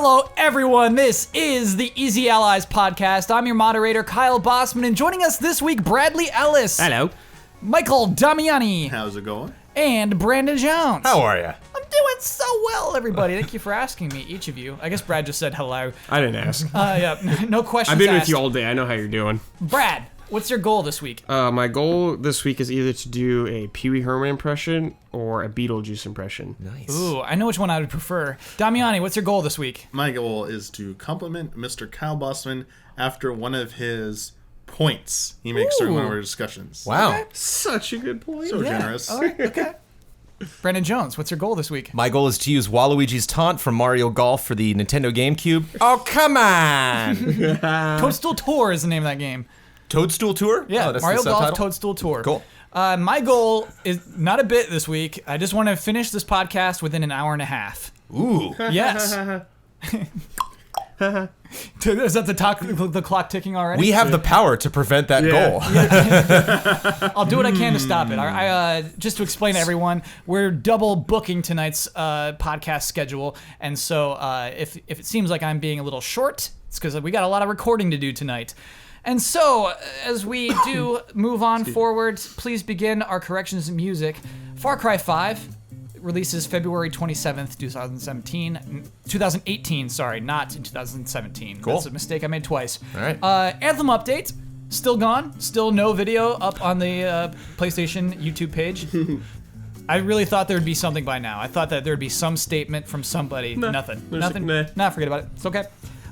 Hello, everyone. This is the Easy Allies podcast. I'm your moderator, Kyle Bossman, and joining us this week, Bradley Ellis. Hello. Michael Damiani. How's it going? And Brandon Jones. How are you? I'm doing so well, everybody. Thank you for asking me, each of you. I guess Brad just said hello. I didn't ask. Yeah, no questions I've been asked. with you all day. I know how you're doing. Brad, what's your goal this week? My goal this week is either to do a Pee Wee Herman impression or a Beetlejuice impression. Nice. Ooh, I know which one I would prefer. Damiani, what's your goal this week? My goal is to compliment Mr. Kyle Bossman after one of his points he makes during one of our discussions. Wow. Okay. Such a good point. So generous. All right, okay. Brandon Jones, what's your goal this week? My goal is to use Waluigi's taunt from Mario Golf for the Nintendo GameCube. Oh, come on! Toadstool Tour is the name of that game. Toadstool Tour? Yeah, Oh, that's Mario the Golf subtitle? Toadstool Tour. Cool. My goal is not a bit this week. I just want to finish this podcast within an hour and a half. Ooh. Yes. Is that the clock ticking already? We have the power to prevent that goal. I'll do what I can to stop it. I just to explain to everyone, we're double booking tonight's podcast schedule, and so if it seems like I'm being a little short, it's because we got a lot of recording to do tonight. And so, as we do move on forward, please begin our corrections in music. Far Cry 5 releases February 27th, 2018, sorry, not in 2017. Cool. That's a mistake I made twice. All right. Anthem update, still gone, still no video up on the PlayStation YouTube page. I really thought there would be something by now. I thought that there would be some statement from somebody. Nothing. Nothing. Nah, forget about it. It's okay.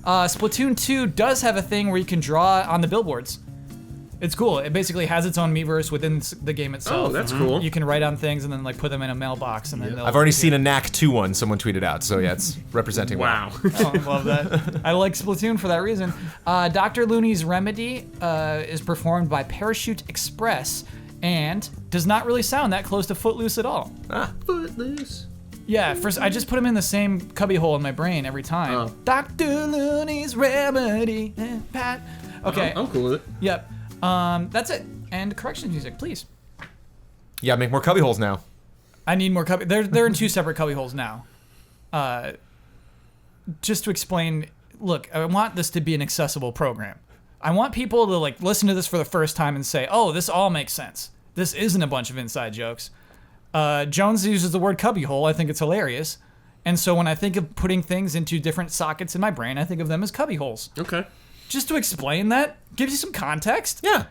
Splatoon 2 does have a thing where you can draw on the billboards. It's cool. It basically has its own Miiverse within the game itself. Oh, that's cool. You can write on things and then like put them in a mailbox and then they'll... I've already seen a Knack 2 one someone tweeted out, so yeah, it's representing Wow. Oh, I love that. I like Splatoon for that reason. Dr. Looney's Remedy is performed by Parachute Express and does not really sound that close to Footloose at all. Footloose. Yeah, first I just put them in the same cubbyhole in my brain every time. Oh. Dr. Looney's Remedy. Pat. Okay. I'm cool with it. Yep. That's it. And corrections music, please. Yeah, make more cubbyholes now. I need more cubby. They're in two separate cubbyholes now. Just to explain, look, I want this to be an accessible program. I want people to like listen to this for the first time and say, "Oh, this all makes sense. This isn't a bunch of inside jokes." Jones uses the word cubbyhole. I think it's hilarious. And so when I think of putting things into different sockets in my brain, I think of them as cubbyholes. Okay. Just to explain that, gives you some context. Yeah.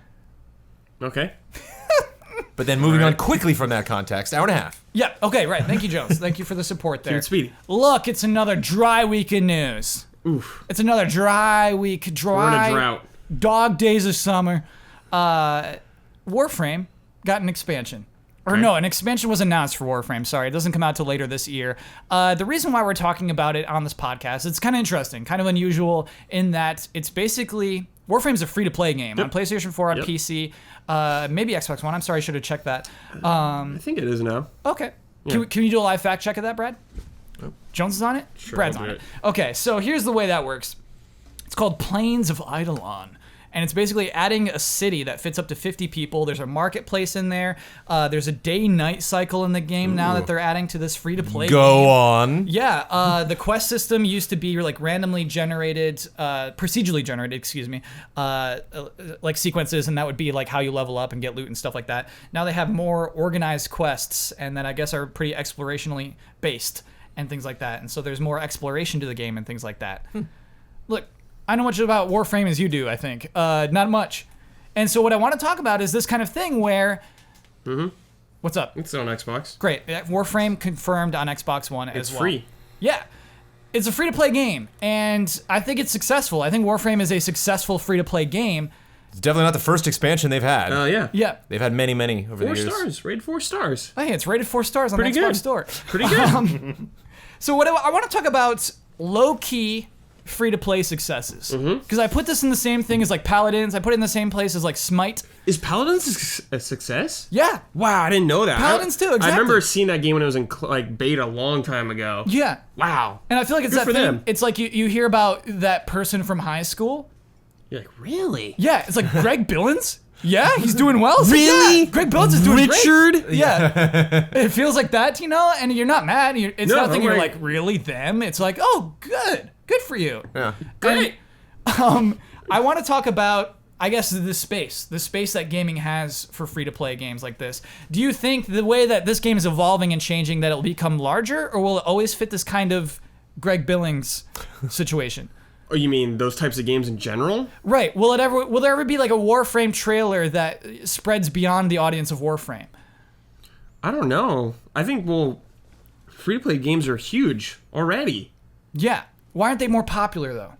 Okay. But then moving on quickly from that context, hour and a half. Yeah, okay, right. Thank you, Jones. Thank you for the support there. Keep it speedy. Look, it's another dry week in news. Oof. It's another dry week. We're in a drought. Dog days of summer. Warframe got an expansion. Or Okay. no, an expansion was announced for Warframe. Sorry, it doesn't come out till later this year. The reason why we're talking about it on this podcast, it's kind of interesting, kind of unusual in that it's basically... Warframe's a free-to-play game on PlayStation 4, on PC, maybe Xbox One. I'm sorry, I should have checked that. I think it is now. Okay. Yeah. Can you do a live fact check of that, Brad? Jones is on it? Sure, Brad's I'll on do it. it. Okay, so here's the way that works. It's called Plains of Eidolon. And it's basically adding a city that fits up to 50 people. There's a marketplace in there. There's a day-night cycle in the game now that they're adding to this free-to-play game. Go on. Yeah, the quest system used to be like randomly generated, procedurally generated, like sequences, and that would be like how you level up and get loot and stuff like that. Now they have more organized quests, and that I guess are pretty explorationally based and things like that. And so there's more exploration to the game and things like that. Look, I know much about Warframe as you do, I think. Not much. And so what I want to talk about is this kind of thing where... What's up? It's on Xbox. Great. Warframe confirmed on Xbox One as well. It's free. Yeah. It's a free-to-play game, and I think it's successful. I think Warframe is a successful free-to-play game. It's definitely not the first expansion they've had. Yeah. Yeah. They've had many, many over 4 the years. stars. Rated 4 stars. Hey, it's rated 4 stars on the Pretty Xbox good. Store. Pretty good. So what I want to talk about low-key free-to-play successes. Because I put this in the same thing as like Paladins. I put it in the same place as like Smite. Is Paladins a success? Yeah. Wow, I didn't know that. Paladins too, exactly. I remember seeing that game when it was in like beta a long time ago. Yeah. Wow. And I feel like it's Good that for thing. them. It's like you hear about that person from high school. You're like, really? Yeah, it's like Greg Billings. Yeah, he's doing well. It's like, Really? yeah, Greg Billings is doing Richard? great. Yeah. It feels like that, you know, and you're not mad. It's No, nothing I'm you're like- like, really them? It's like, oh, good. Good for you. Yeah. Great. I want to talk about, I guess, the space that gaming has for free-to-play games like this. Do you think the way that this game is evolving and changing that it'll become larger, or will it always fit this kind of Greg Billings situation? Oh, you mean those types of games in general? Right. Will there ever be like a Warframe trailer that spreads beyond the audience of Warframe? I don't know. I think, free-to-play games are huge already. Yeah. Why aren't they more popular though?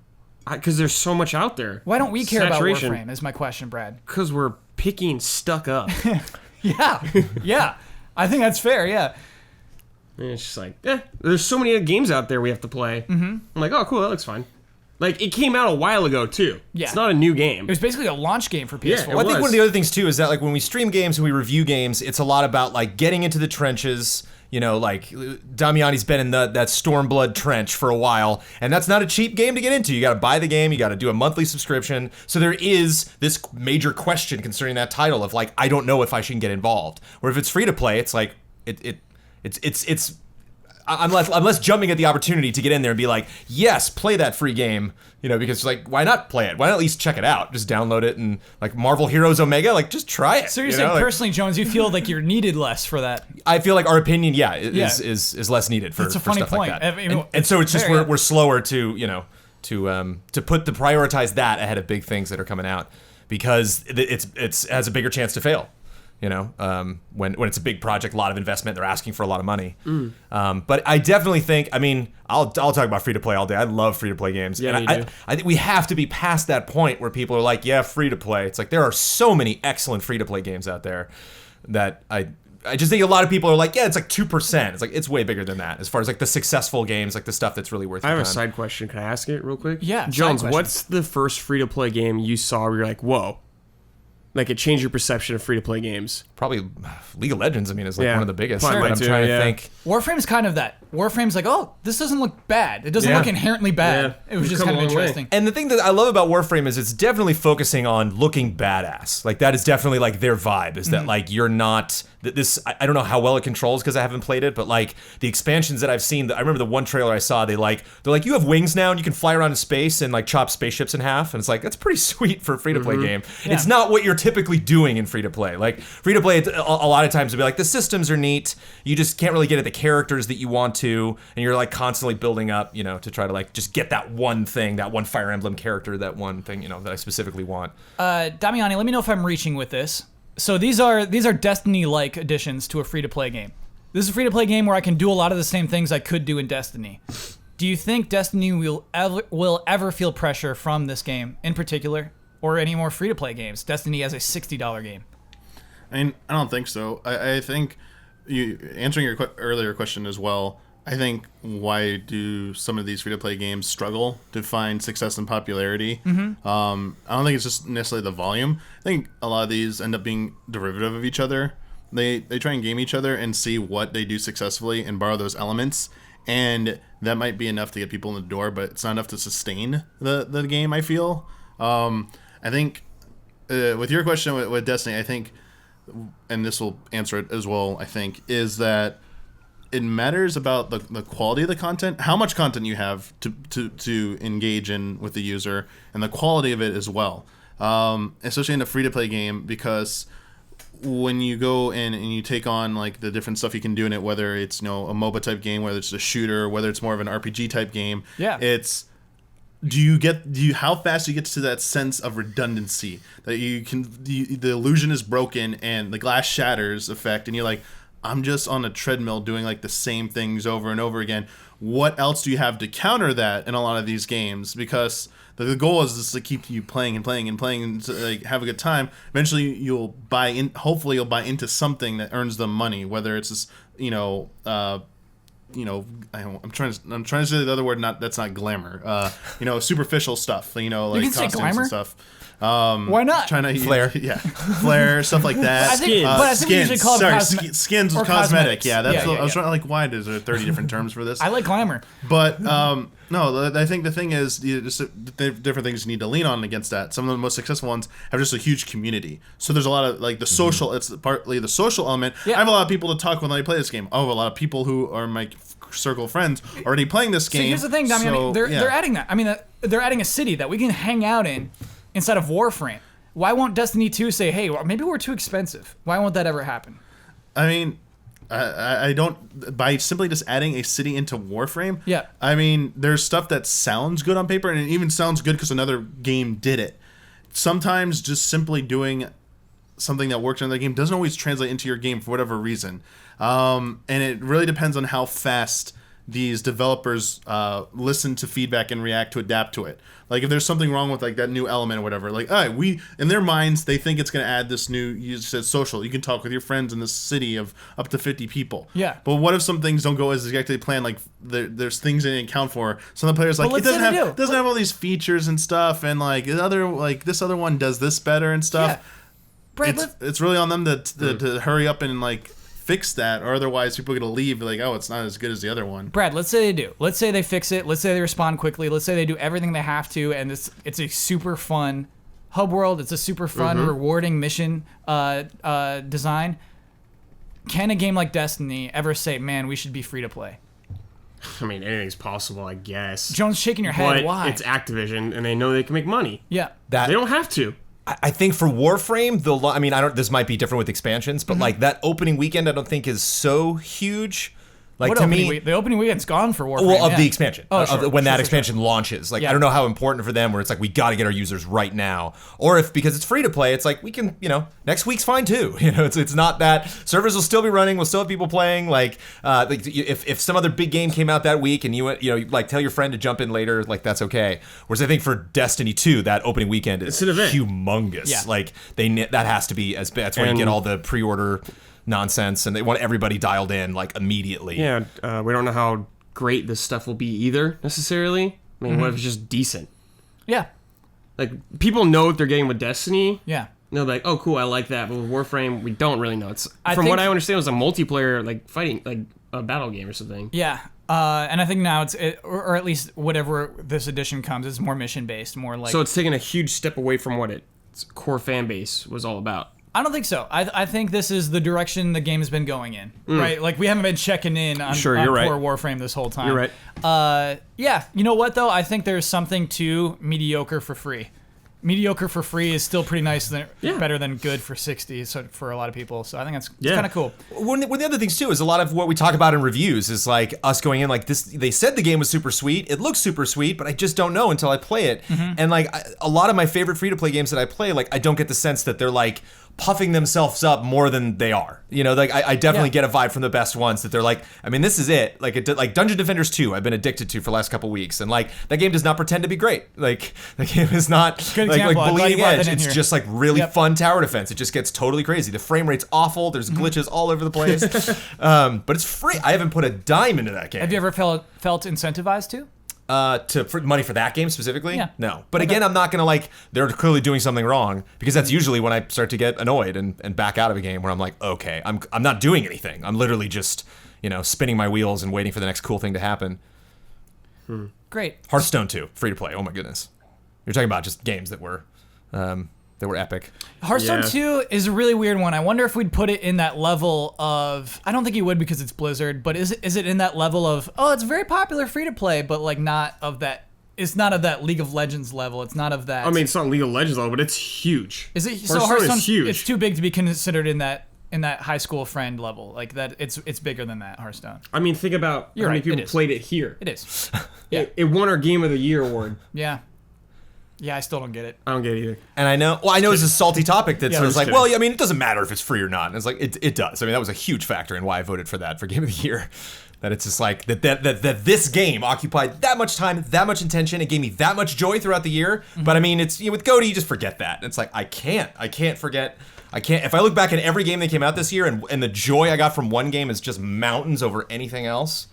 Because there's so much out there. Why don't we care Saturation. about Warframe is my question, Brad. Because we're picky and stuck up. Yeah. Yeah. I think that's fair, yeah. And it's just like, there's so many games out there we have to play. Mm-hmm. I'm like, oh, cool, that looks fine. Like, it came out a while ago, too. Yeah. It's not a new game. It was basically a launch game for PS4. Yeah, Well, I think one of the other things too is that like when we stream games and we review games, it's a lot about like getting into the trenches. You know, like Damiani's been in that Stormblood trench for a while, and that's not a cheap game to get into. You got to buy the game, you got to do a monthly subscription. So there is this major question concerning that title of like, I don't know if I should get involved. Where if it's free to play, it's like it's. I'm less jumping at the opportunity to get in there and be like, yes, play that free game, you know, because like, why not play it? Why not at least check it out? Just download it and like Marvel Heroes Omega, like just try it. So you're you saying know? Like, personally, Jones, you feel like you're needed less for that? I feel like our opinion, is less needed for, That's a for funny stuff point. like that. I mean, and so it's just fair, yeah. we're slower to prioritize that ahead of big things that are coming out because it has a bigger chance to fail. You know, when it's a big project, a lot of investment, they're asking for a lot of money. But I definitely think, I mean, I'll talk about free to play all day. I love free to play games. Yeah, and you do. I think we have to be past that point where people are like, yeah, free to play. It's like there are so many excellent free to play games out there that I just think a lot of people are like, yeah, it's like 2%. It's like it's way bigger than that as far as like the successful games, like the stuff that's really worth. I have your a time. side question. Can I ask it real quick? Yeah, side Jones, question. what's the first free-to-play game you saw where you're like, whoa? Like, it changed your perception of free-to-play games? Probably League of Legends. I mean, is like Yeah. one of the biggest. Probably But I'm too, trying to yeah. think. Warframe's kind of that. Warframe's like, oh, this doesn't look bad. It doesn't Yeah. look inherently bad. Yeah. It was We've just come kind a of long way. interesting. And the thing that I love about Warframe is it's definitely focusing on looking badass. Like that is definitely like their vibe. Is that like you're not this? I don't know how well it controls because I haven't played it, but like the expansions that I've seen, I remember the one trailer I saw. They're like you have wings now and you can fly around in space and like chop spaceships in half. And it's like that's pretty sweet for a free to play game. Yeah. It's not what you're typically doing in free to play. Like free to play, a lot of times it'll be like the systems are neat. You just can't really get at the characters that you want to, and you're like constantly building up, you know, to try to like just get that one thing, that one Fire Emblem character, that one thing, you know, that I specifically want. Damiani, let me know if I'm reaching with this. So these are Destiny-like additions to a free-to-play game. This is a free-to-play game where I can do a lot of the same things I could do in Destiny. Do you think Destiny will ever feel pressure from this game in particular, or any more free-to-play games? Destiny as a $60 game. I mean, I don't think so. I think you answering your earlier question as well. I think why do some of these free-to-play games struggle to find success and popularity? Mm-hmm. I don't think it's just necessarily the volume. I think a lot of these end up being derivative of each other. They try and game each other and see what they do successfully and borrow those elements. And that might be enough to get people in the door, but it's not enough to sustain the game, I feel. I think with your question with Destiny, I think, and this will answer it as well, I think, is that it matters about the quality of the content, how much content you have to engage in with the user, and the quality of it as well. Especially in a free-to-play game, because when you go in and you take on like the different stuff you can do in it, whether it's, you know, a MOBA type game, whether it's a shooter, whether it's more of an RPG type game, Yeah. it's how fast you get to that sense of redundancy that you can the illusion is broken and the glass shatters effect, and you're like, I'm just on a treadmill doing like the same things over and over again. What else do you have to counter that in a lot of these games? Because the goal is just to keep you playing and playing and playing and to, like, have a good time. Eventually you'll buy in. Hopefully you'll buy into something that earns them money, whether it's just, I'm trying to say the other word. That's not glamour. Superficial stuff. Like can say costumes glamour. and stuff. Why not? Trying to Flair. yeah, flair, stuff like that. I think- but I think we usually call them skins or with cosmetic. cosmetics. Yeah, that's Yeah, what yeah, I was yeah. trying to, like, why is there 30 different terms for this? I like glamour. But no, I think the thing is, just the different things you need to lean on against that. Some of the most successful ones have just a huge community. So there's a lot of like the social. It's partly the social element. Yeah. I have a lot of people to talk with when I play this game. I have a lot of people who are my circle of friends already playing this game. See, here's the thing, Damiani. So, They're adding that. I mean, they're adding a city that we can hang out in inside of Warframe. Why won't Destiny 2 say, hey, well, maybe we're too expensive? Why won't that ever happen? I mean, I don't, by simply just adding a city into Warframe. Yeah. I mean, there's stuff that sounds good on paper, and it even sounds good because another game did it. Sometimes just simply doing something that worked in another game doesn't always translate into your game for whatever reason. And it really depends on how fast these developers listen to feedback and react to adapt to it. Like if there's something wrong with like that new element or whatever, like we in their minds they think it's going to add this new, you said social, you can talk with your friends in this city of up to 50 people. Yeah. But what if some things don't go as exactly planned? Like there's things they didn't account for. Some of the players like it doesn't have all these features and stuff, and like this other one does this better and stuff. Yeah. Brad, it's really on them to hurry up and like fix that, or otherwise people are gonna leave like, oh, it's not as good as the other one. Brad, let's say they do. Let's say they fix it. Let's say they respond quickly. Let's say they do everything they have to, and it's a super fun hub world. It's a super fun, rewarding mission design. Can a game like Destiny ever say, man, we should be free to play? I mean, anything's possible, I guess. Jones shaking your head. But Why? it's Activision, and they know they can make money. Yeah. They don't have to. I think for Warframe, I mean, this might be different with expansions, but like that opening weekend, I don't think is so huge. Like what to me, the opening weekend's gone for Warframe. well, of the expansion, when that Sure. expansion launches. Like, Yeah. I don't know how important for them, where it's like we got to get our users right now, or if because it's free to play, it's like we can, next week's fine too. It's not that servers will still be running, we'll still have people playing. Like, if some other big game came out that week and you went, like tell your friend to jump in later, like that's okay. Whereas I think for Destiny 2, that opening weekend is an event. humongous. Yeah. Like that has to be as bad. That's why you get all the pre-order nonsense, and they want everybody dialed in like immediately. Yeah, we don't know how great this stuff will be either necessarily. I mean, what if it's just decent? Yeah. Like people know what they're getting with Destiny. Yeah. They're like, oh, cool, I like that. But with Warframe, we don't really know. It's I from think- what I understand, it was a multiplayer like fighting, like a battle game or something. Yeah. And I think now or at least whatever this edition comes, it's more mission based, more like. So it's taken a huge step away from what its core fan base was all about. I don't think so. I think this is the direction the game has been going in, right? Like we haven't been checking in on, Sure, on you're right. core Warframe this whole time. You're right. Yeah. You know what though? I think there's something to mediocre for free. Mediocre for free is still pretty nice, better than good for 60 for a lot of people. So I think it's kind of cool. One of the other things too is a lot of what we talk about in reviews is like us going in like this. They said the game was super sweet. It looks super sweet, but I just don't know until I play it. And like a lot of my favorite free to play games that I play, like I don't get the sense that they're like puffing themselves up more than they are. Like I definitely get a vibe from the best ones that they're like, I mean, this is it. Like like Dungeon Defenders 2, I've been addicted to for the last couple weeks, and like that game does not pretend to be great. Like the game is not Good like example. I'm glad bleeding you brought edge. that in It's here. just like really Yep. fun tower defense. It just gets totally crazy. The frame rate's awful. There's glitches all over the place. But it's free. I haven't put a dime into that game. Have you ever felt incentivized to? For money for that game specifically? Yeah. No. But again, I'm not gonna they're clearly doing something wrong, because that's usually when I start to get annoyed and back out of a game where I'm like, okay, I'm not doing anything. I'm literally just, spinning my wheels and waiting for the next cool thing to happen. Great. Hearthstone 2, free to play. Oh my goodness. You're talking about just games that were epic. Hearthstone Yeah. 2 is a really weird one. I wonder if we'd put it in that level of. I don't think you would because it's Blizzard, but is it in that level of, oh, it's very popular free to play, but like not of that. It's not of that League of Legends level. It's not of that. I mean, it's not League of Legends level, but it's huge. is it Hearthstone is huge. It's too big to be considered in that high school friend level. Like that, it's bigger than that. Hearthstone. I mean, think about You're how many right, people it is. played it here. It is. It won our Game of the Year award. Yeah. Yeah, I still don't get it. I don't get it either. And I know it's a salty topic that Yeah, sort of just like, kidding. well, I mean, it doesn't matter if it's free or not. And it's like, it does. I mean, that was a huge factor in why I voted for that for Game of the Year. That it's just like, that this game occupied that much time, that much attention, it gave me that much joy throughout the year. But I mean, it's, with GOTY, you just forget that. It's like, I can't forget. If I look back at every game that came out this year and the joy I got from one game is just mountains over anything else,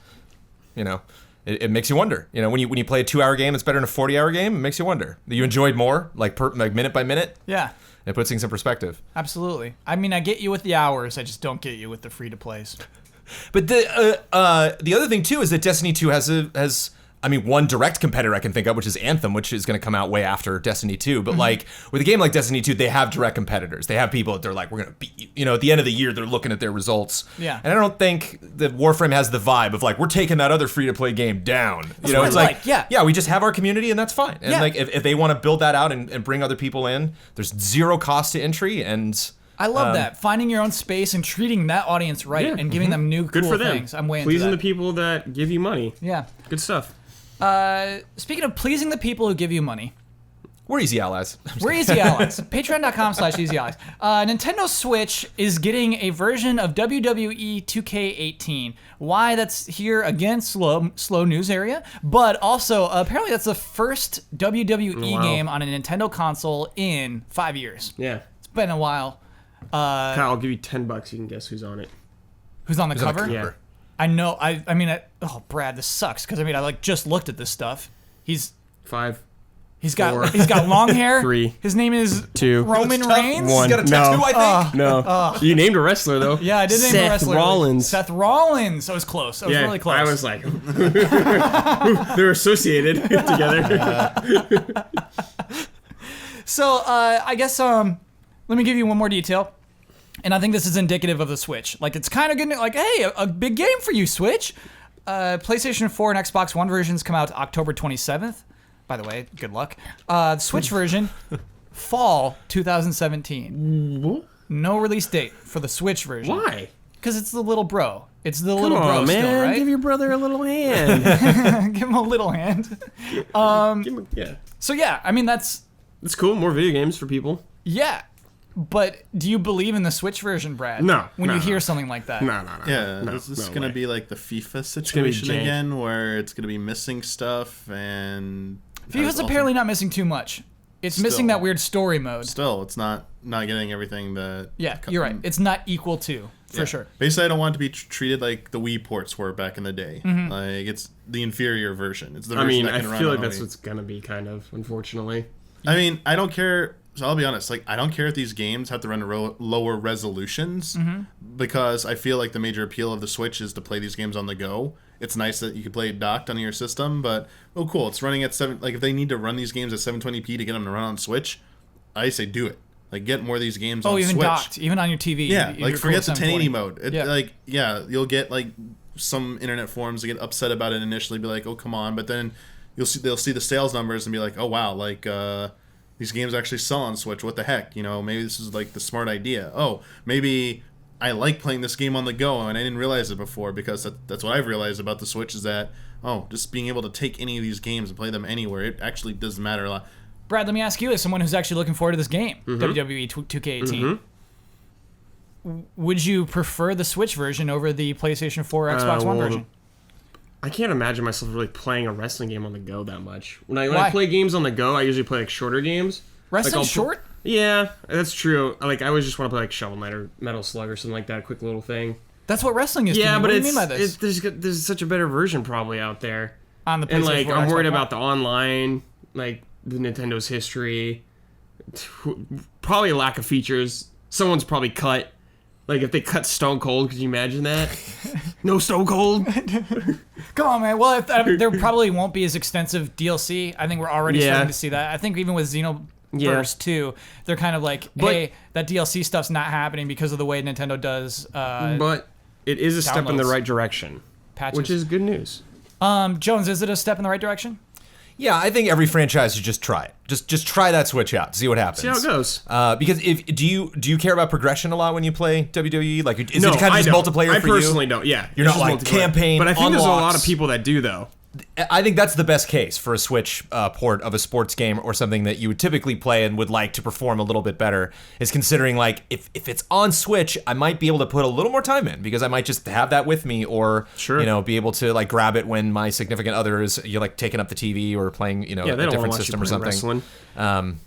it makes you wonder. When you play a 2-hour game that's better than a 40-hour game, it makes you wonder. You enjoyed more, like minute by minute. Yeah. It puts things in perspective. Absolutely. I mean, I get you with the hours. I just don't get you with the free to plays. But the other thing too is that Destiny 2 has I mean, one direct competitor I can think of, which is Anthem, which is going to come out way after Destiny 2. But like with a game like Destiny 2, they have direct competitors. They have people that they're like, we're going to beat you. You know, at the end of the year, they're looking at their results. Yeah. And I don't think that Warframe has the vibe of like, we're taking that other free-to-play game down. That's what it's I like, yeah, we just have our community and that's fine. And Yeah. like, if they want to build that out and bring other people in, there's zero cost to entry and... I love that. Finding your own space and treating that audience right Yeah. and giving them new Good cool for them. things. I'm way into Pleasing that. the people that give you money. Yeah. Good stuff. Speaking of pleasing the people who give you money, We're easy allies. we're Easy Allies. Patreon.com/Easy Allies. Nintendo Switch is getting a version of WWE 2K18. Why? That's here again, slow news area. But also, apparently that's the first WWE Wow. game on a Nintendo console in 5 years. Yeah. It's been a while. Kyle, I'll give you $10. You can guess who's on it. Who's on the cover? Yeah. I know. I mean, oh, Brad, this sucks because I mean, I like just looked at this stuff. He's 5. got Four. he's got long hair. 3. His name is 2. Roman That's tough. Reigns. One. He's got a tattoo, I think. No. You named a wrestler though. Yeah, I did name Seth a wrestler. Rollins. Seth Rollins. I was close. I was really close. I was like, they're associated together. So I guess let me give you one more detail, and I think this is indicative of the Switch. Like it's kind of good. Like hey, a big game for you, Switch. PlayStation 4 and Xbox One versions come out October 27th. By the way, good luck. The Switch version, fall 2017. No release date for the Switch version. Why? Because it's the little bro. It's the Come little bro on, man. still, right? Give your brother a little hand. Give him a little hand. Yeah. So yeah, I mean that's It's cool. More video games for people. yeah. But do you believe in the Switch version, Brad? No, When no, you hear no. something like that. No. Yeah, no, this is no gonna way. be like the FIFA gonna be situation jank. again, where it's gonna be missing stuff and FIFA's also- apparently not missing too much. It's missing Still. that weird story mode. Still, it's not getting everything that. Yeah, you're right. It's not equal to, for Yeah. sure. Basically, I don't want it to be treated like the Wii ports were back in the day. Mm-hmm. Like it's the inferior version. It's the I version mean, that I can run feel on like that's Wii. what's gonna be kind of, unfortunately. I mean, I don't care. So I'll be honest. Like, I don't care if these games have to run at lower resolutions because I feel like the major appeal of the Switch is to play these games on the go. It's nice that you can play it docked on your system, but oh, cool. It's running at 7. Like, if they need to run these games at 720p to get them to run on Switch, I say do it. Like, get more of these games on Oh, even Switch. docked, even on your TV. Yeah, you're like cool forget with the 1080 720. mode. It, Yeah. Like, yeah, you'll get like some internet forums that get upset about it initially, be like, "Oh, come on!" But then they'll see the sales numbers and be like, "Oh, wow! Like these games actually sell on Switch. What the heck? You know, maybe this is like the smart idea. Oh, maybe I like playing this game on the go, and I didn't realize it before because that's what I've realized about the Switch is that just being able to take any of these games and play them anywhere, it actually does matter a lot." Brad, let me ask you, as someone who's actually looking forward to this game, Mm-hmm. WWE 2K18, would you prefer the Switch version over the PlayStation 4 or Xbox One well, version? I can't imagine myself really playing a wrestling game on the go that much. When Why? I play games on the go, I usually play like shorter games. Wrestling's I'll pl- short? Yeah, that's true. Like I always just want to play like Shovel Knight or Metal Slug or something like that, a quick little thing. That's what wrestling is to Yeah, me. but What do it's, you mean by this? there's such a better version probably out there. On the PlayStation And like 4 I'm Xbox worried One? about the online, like the Nintendo's history, probably a lack of features. Someone's probably cut. Like if they cut Stone Cold, could you imagine that? No Stone Cold. Come on, man. Well, there probably won't be as extensive DLC. I think we're already Yeah. starting to see that. I think even with Xenoverse 2, they're kind of like, hey, that DLC stuff's not happening because of the way Nintendo does But it is a step in the downloads. right direction, patches. which is good news. Jones, is it a step in the right direction? Yeah, I think every franchise should just try it. Just try that Switch out, see what happens. See how it goes. Because do you care about progression a lot when you play WWE? Like, is No, it kind I of just don't. multiplayer I for you? personally don't. Yeah, You're it's not just like multiplayer. campaign But I think there's a lot unlocks. of people that do though. I think that's the best case for a Switch port of a sports game or something that you would typically play and would like to perform a little bit better. Is considering like if it's on Switch, I might be able to put a little more time in because I might just have that with me, or Sure. be able to like grab it when my significant other is like taking up the TV or playing Yeah, a they don't different want system you or playing something. wrestling.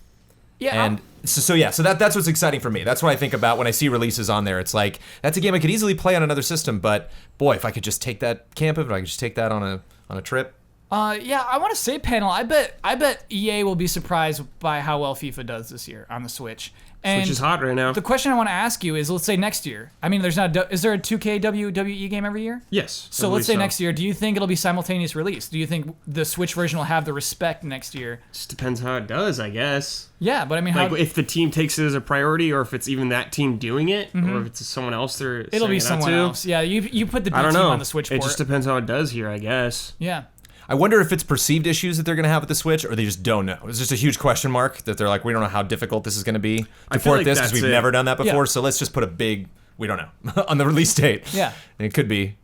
Yeah. And so that's what's exciting for me. That's what I think about when I see releases on there. It's like that's a game I could easily play on another system, but boy, if I could just take that camp, if I could just take that on a trip, Yeah, I want to say panel. I bet EA will be surprised by how well FIFA does this year on the Switch. And Which is hot right now. the question I want to ask you is, let's say next year. I mean, is there a 2K WWE game every year? Yes. So let's say next year, do you think it'll be simultaneous release? Do you think the Switch version will have the respect next year? Just depends how it does, I guess. Yeah, but I mean, Like if the team takes it as a priority, or if it's even that team doing it, or if it's someone else they're it'll be sending it out someone to. else. Yeah, you put the B I don't team know. on the Switch port. It just depends how it does here, I guess. Yeah. I wonder if it's perceived issues that they're going to have with the Switch, or they just don't know. It's just a huge question mark that they're like, we don't know how difficult this is going to be to feel port like this because that's we've it. never done that before. Yeah. So let's just put a big, we don't know, on the release date. Yeah. And it could be,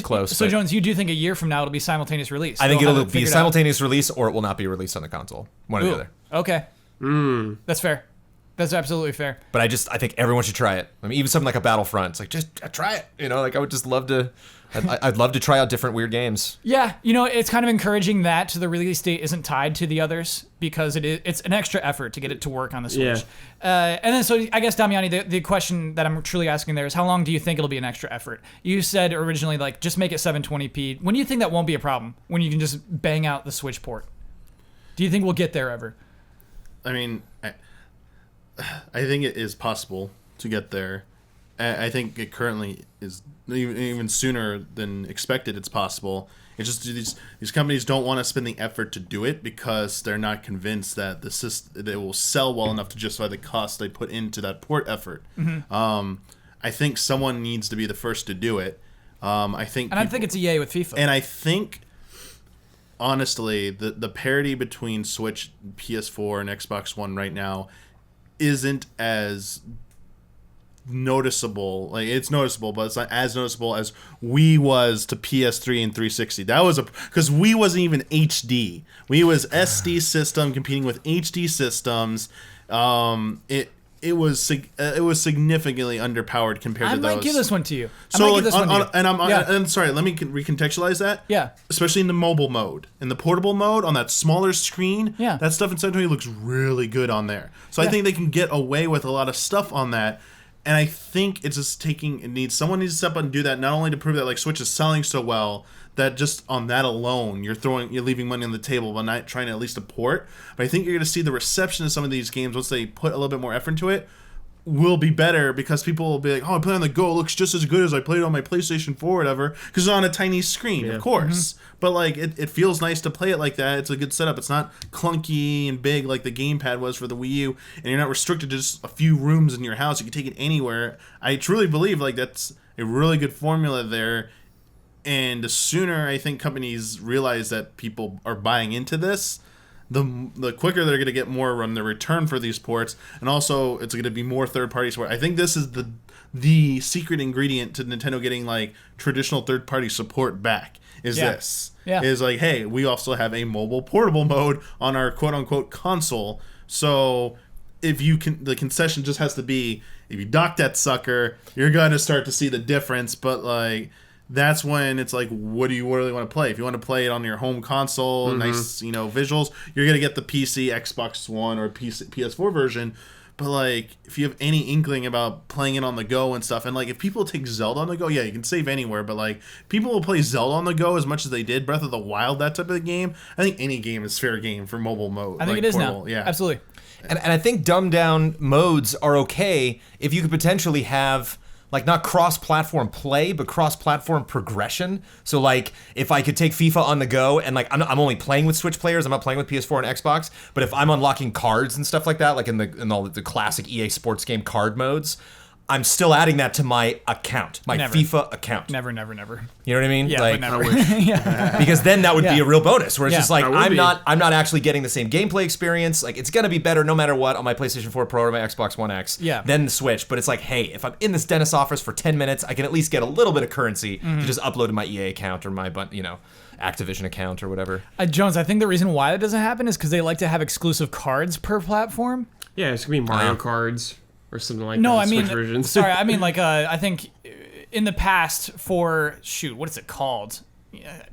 close. So but Jones, you do think a year from now it'll be simultaneous release? I think They'll have it'll it be figured out? simultaneous release, or it will not be released on the console. One or the Ooh, other. okay. That's fair. That's absolutely fair. But I think everyone should try it. I mean, even something like a Battlefront, it's like, just try it. I would just love to. I'd love to try out different weird games. Yeah, it's kind of encouraging that the release date isn't tied to the others because it's an extra effort to get it to work on the Switch. Yeah. And then, so I guess, Damiani, the question that I'm truly asking there is, how long do you think it'll be an extra effort? You said originally, like, just make it 720p. When do you think that won't be a problem? When you can just bang out the Switch port? Do you think we'll get there ever? I mean, I think it is possible to get there. I think it currently is even sooner than expected. It's possible. It's just these companies don't want to spend the effort to do it because they're not convinced that it will sell well enough to justify the cost they put into that port effort. I think someone needs to be the first to do it. I think it's EA with FIFA. And I think, honestly, the parity between Switch, PS4, and Xbox One right now isn't as noticeable. Like, it's noticeable, but it's not as noticeable as Wii was to PS3 and 360. That was because Wii wasn't even HD. Wii was SD system competing with HD systems. It was significantly underpowered compared to those. I might give this one to you. I'm sorry. Let me recontextualize that. Yeah. Especially in the mobile mode, in the portable mode, on that smaller screen. Yeah. That stuff in 720 looks really good on there. So I think they can get away with a lot of stuff on that. And I think it's just someone needs to step up and do that, not only to prove that like Switch is selling so well that just on that alone you're leaving money on the table by not trying to at least port. But I think you're going to see the reception of some of these games once they put a little bit more effort into it will be better, because people will be like, oh, I play on the go, it looks just as good as I played on my PlayStation 4 or whatever, because it's on a tiny screen, of course. But like it feels nice to play it like that. It's a good setup. It's not clunky and big like the gamepad was for the Wii U, and you're not restricted to just a few rooms in your house. You can take it anywhere. I truly believe like that's a really good formula there. And the sooner I think companies realize that people are buying into this, the quicker they're going to get more on the return for these ports, and also it's going to be more third-party support. I think this is the secret ingredient to Nintendo getting like traditional third-party support back. Is like, hey, we also have a mobile portable mode on our quote-unquote console. So if you can, the concession just has to be, if you dock that sucker, you're going to start to see the difference. But like, that's when it's like, what do you really want to play? If you want to play it on your home console, nice, visuals, you're going to get the PC, Xbox One, or PS4 version. But like, if you have any inkling about playing it on the go and stuff, and like, if people take Zelda on the go, yeah, you can save anywhere. But like, people will play Zelda on the go as much as they did Breath of the Wild, that type of game. I think any game is fair game for mobile mode. I think it is now. Yeah, absolutely. And I think dumbed down modes are okay if you could potentially have, like, not cross-platform play, but cross-platform progression. So, like, if I could take FIFA on the go, and, like, I'm only playing with Switch players, I'm not playing with PS4 and Xbox, but if I'm unlocking cards and stuff like that, like in all the classic EA Sports game card modes, I'm still adding that to my account, my FIFA account. Never. You know what I mean? Yeah, like, but never. Because then that would be a real bonus, where it's just like, I'm not actually getting the same gameplay experience. Like, it's gonna be better no matter what on my PlayStation 4 Pro or my Xbox One X than the Switch. But it's like, hey, if I'm in this dentist office for 10 minutes, I can at least get a little bit of currency to just upload to my EA account or my Activision account or whatever. Jones, I think the reason why that doesn't happen is because they like to have exclusive cards per platform. Yeah, it's gonna be Mario cards or something like no, that. I mean, Switch versions. sorry, I mean like I think in the past for what is it called?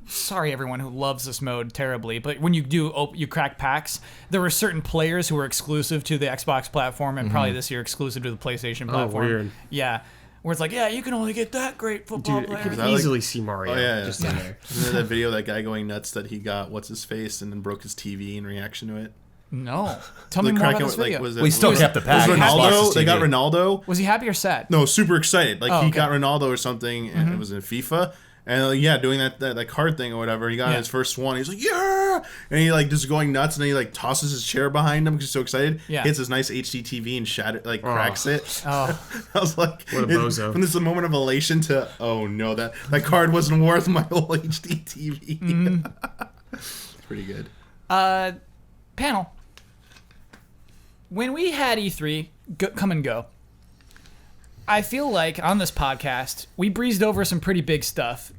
Sorry, everyone who loves this mode terribly, but when you crack packs, there were certain players who were exclusive to the Xbox platform, and probably this year exclusive to the PlayStation platform. Oh, weird. Yeah. where it's like, yeah, you can only get that great football Dude, I player. could that like- easily see Mario Oh, yeah. just in there. Isn't there that video of that guy going nuts that he got what's his face and then broke his TV in reaction to it? No. Tell me more about this video. Was it, We still was, kept the pack. Was Xbox Ronaldo? They got TV. Ronaldo. Was he happy or sad? No, super excited. Like Oh, he okay. got Ronaldo or something, and it was in FIFA. And yeah, doing that card thing or whatever. He got Yeah. his first one. He's like, yeah, and he like just going nuts, and then he like tosses his chair behind him because he's so excited. Yeah. Hits his nice HD TV and cracks it. Oh. I was like, What a bozo. From this moment of elation to oh no, that card wasn't worth my whole HD TV. It's pretty good. Panel. When we had E3 come and go, I feel like on this podcast we breezed over some pretty big stuff,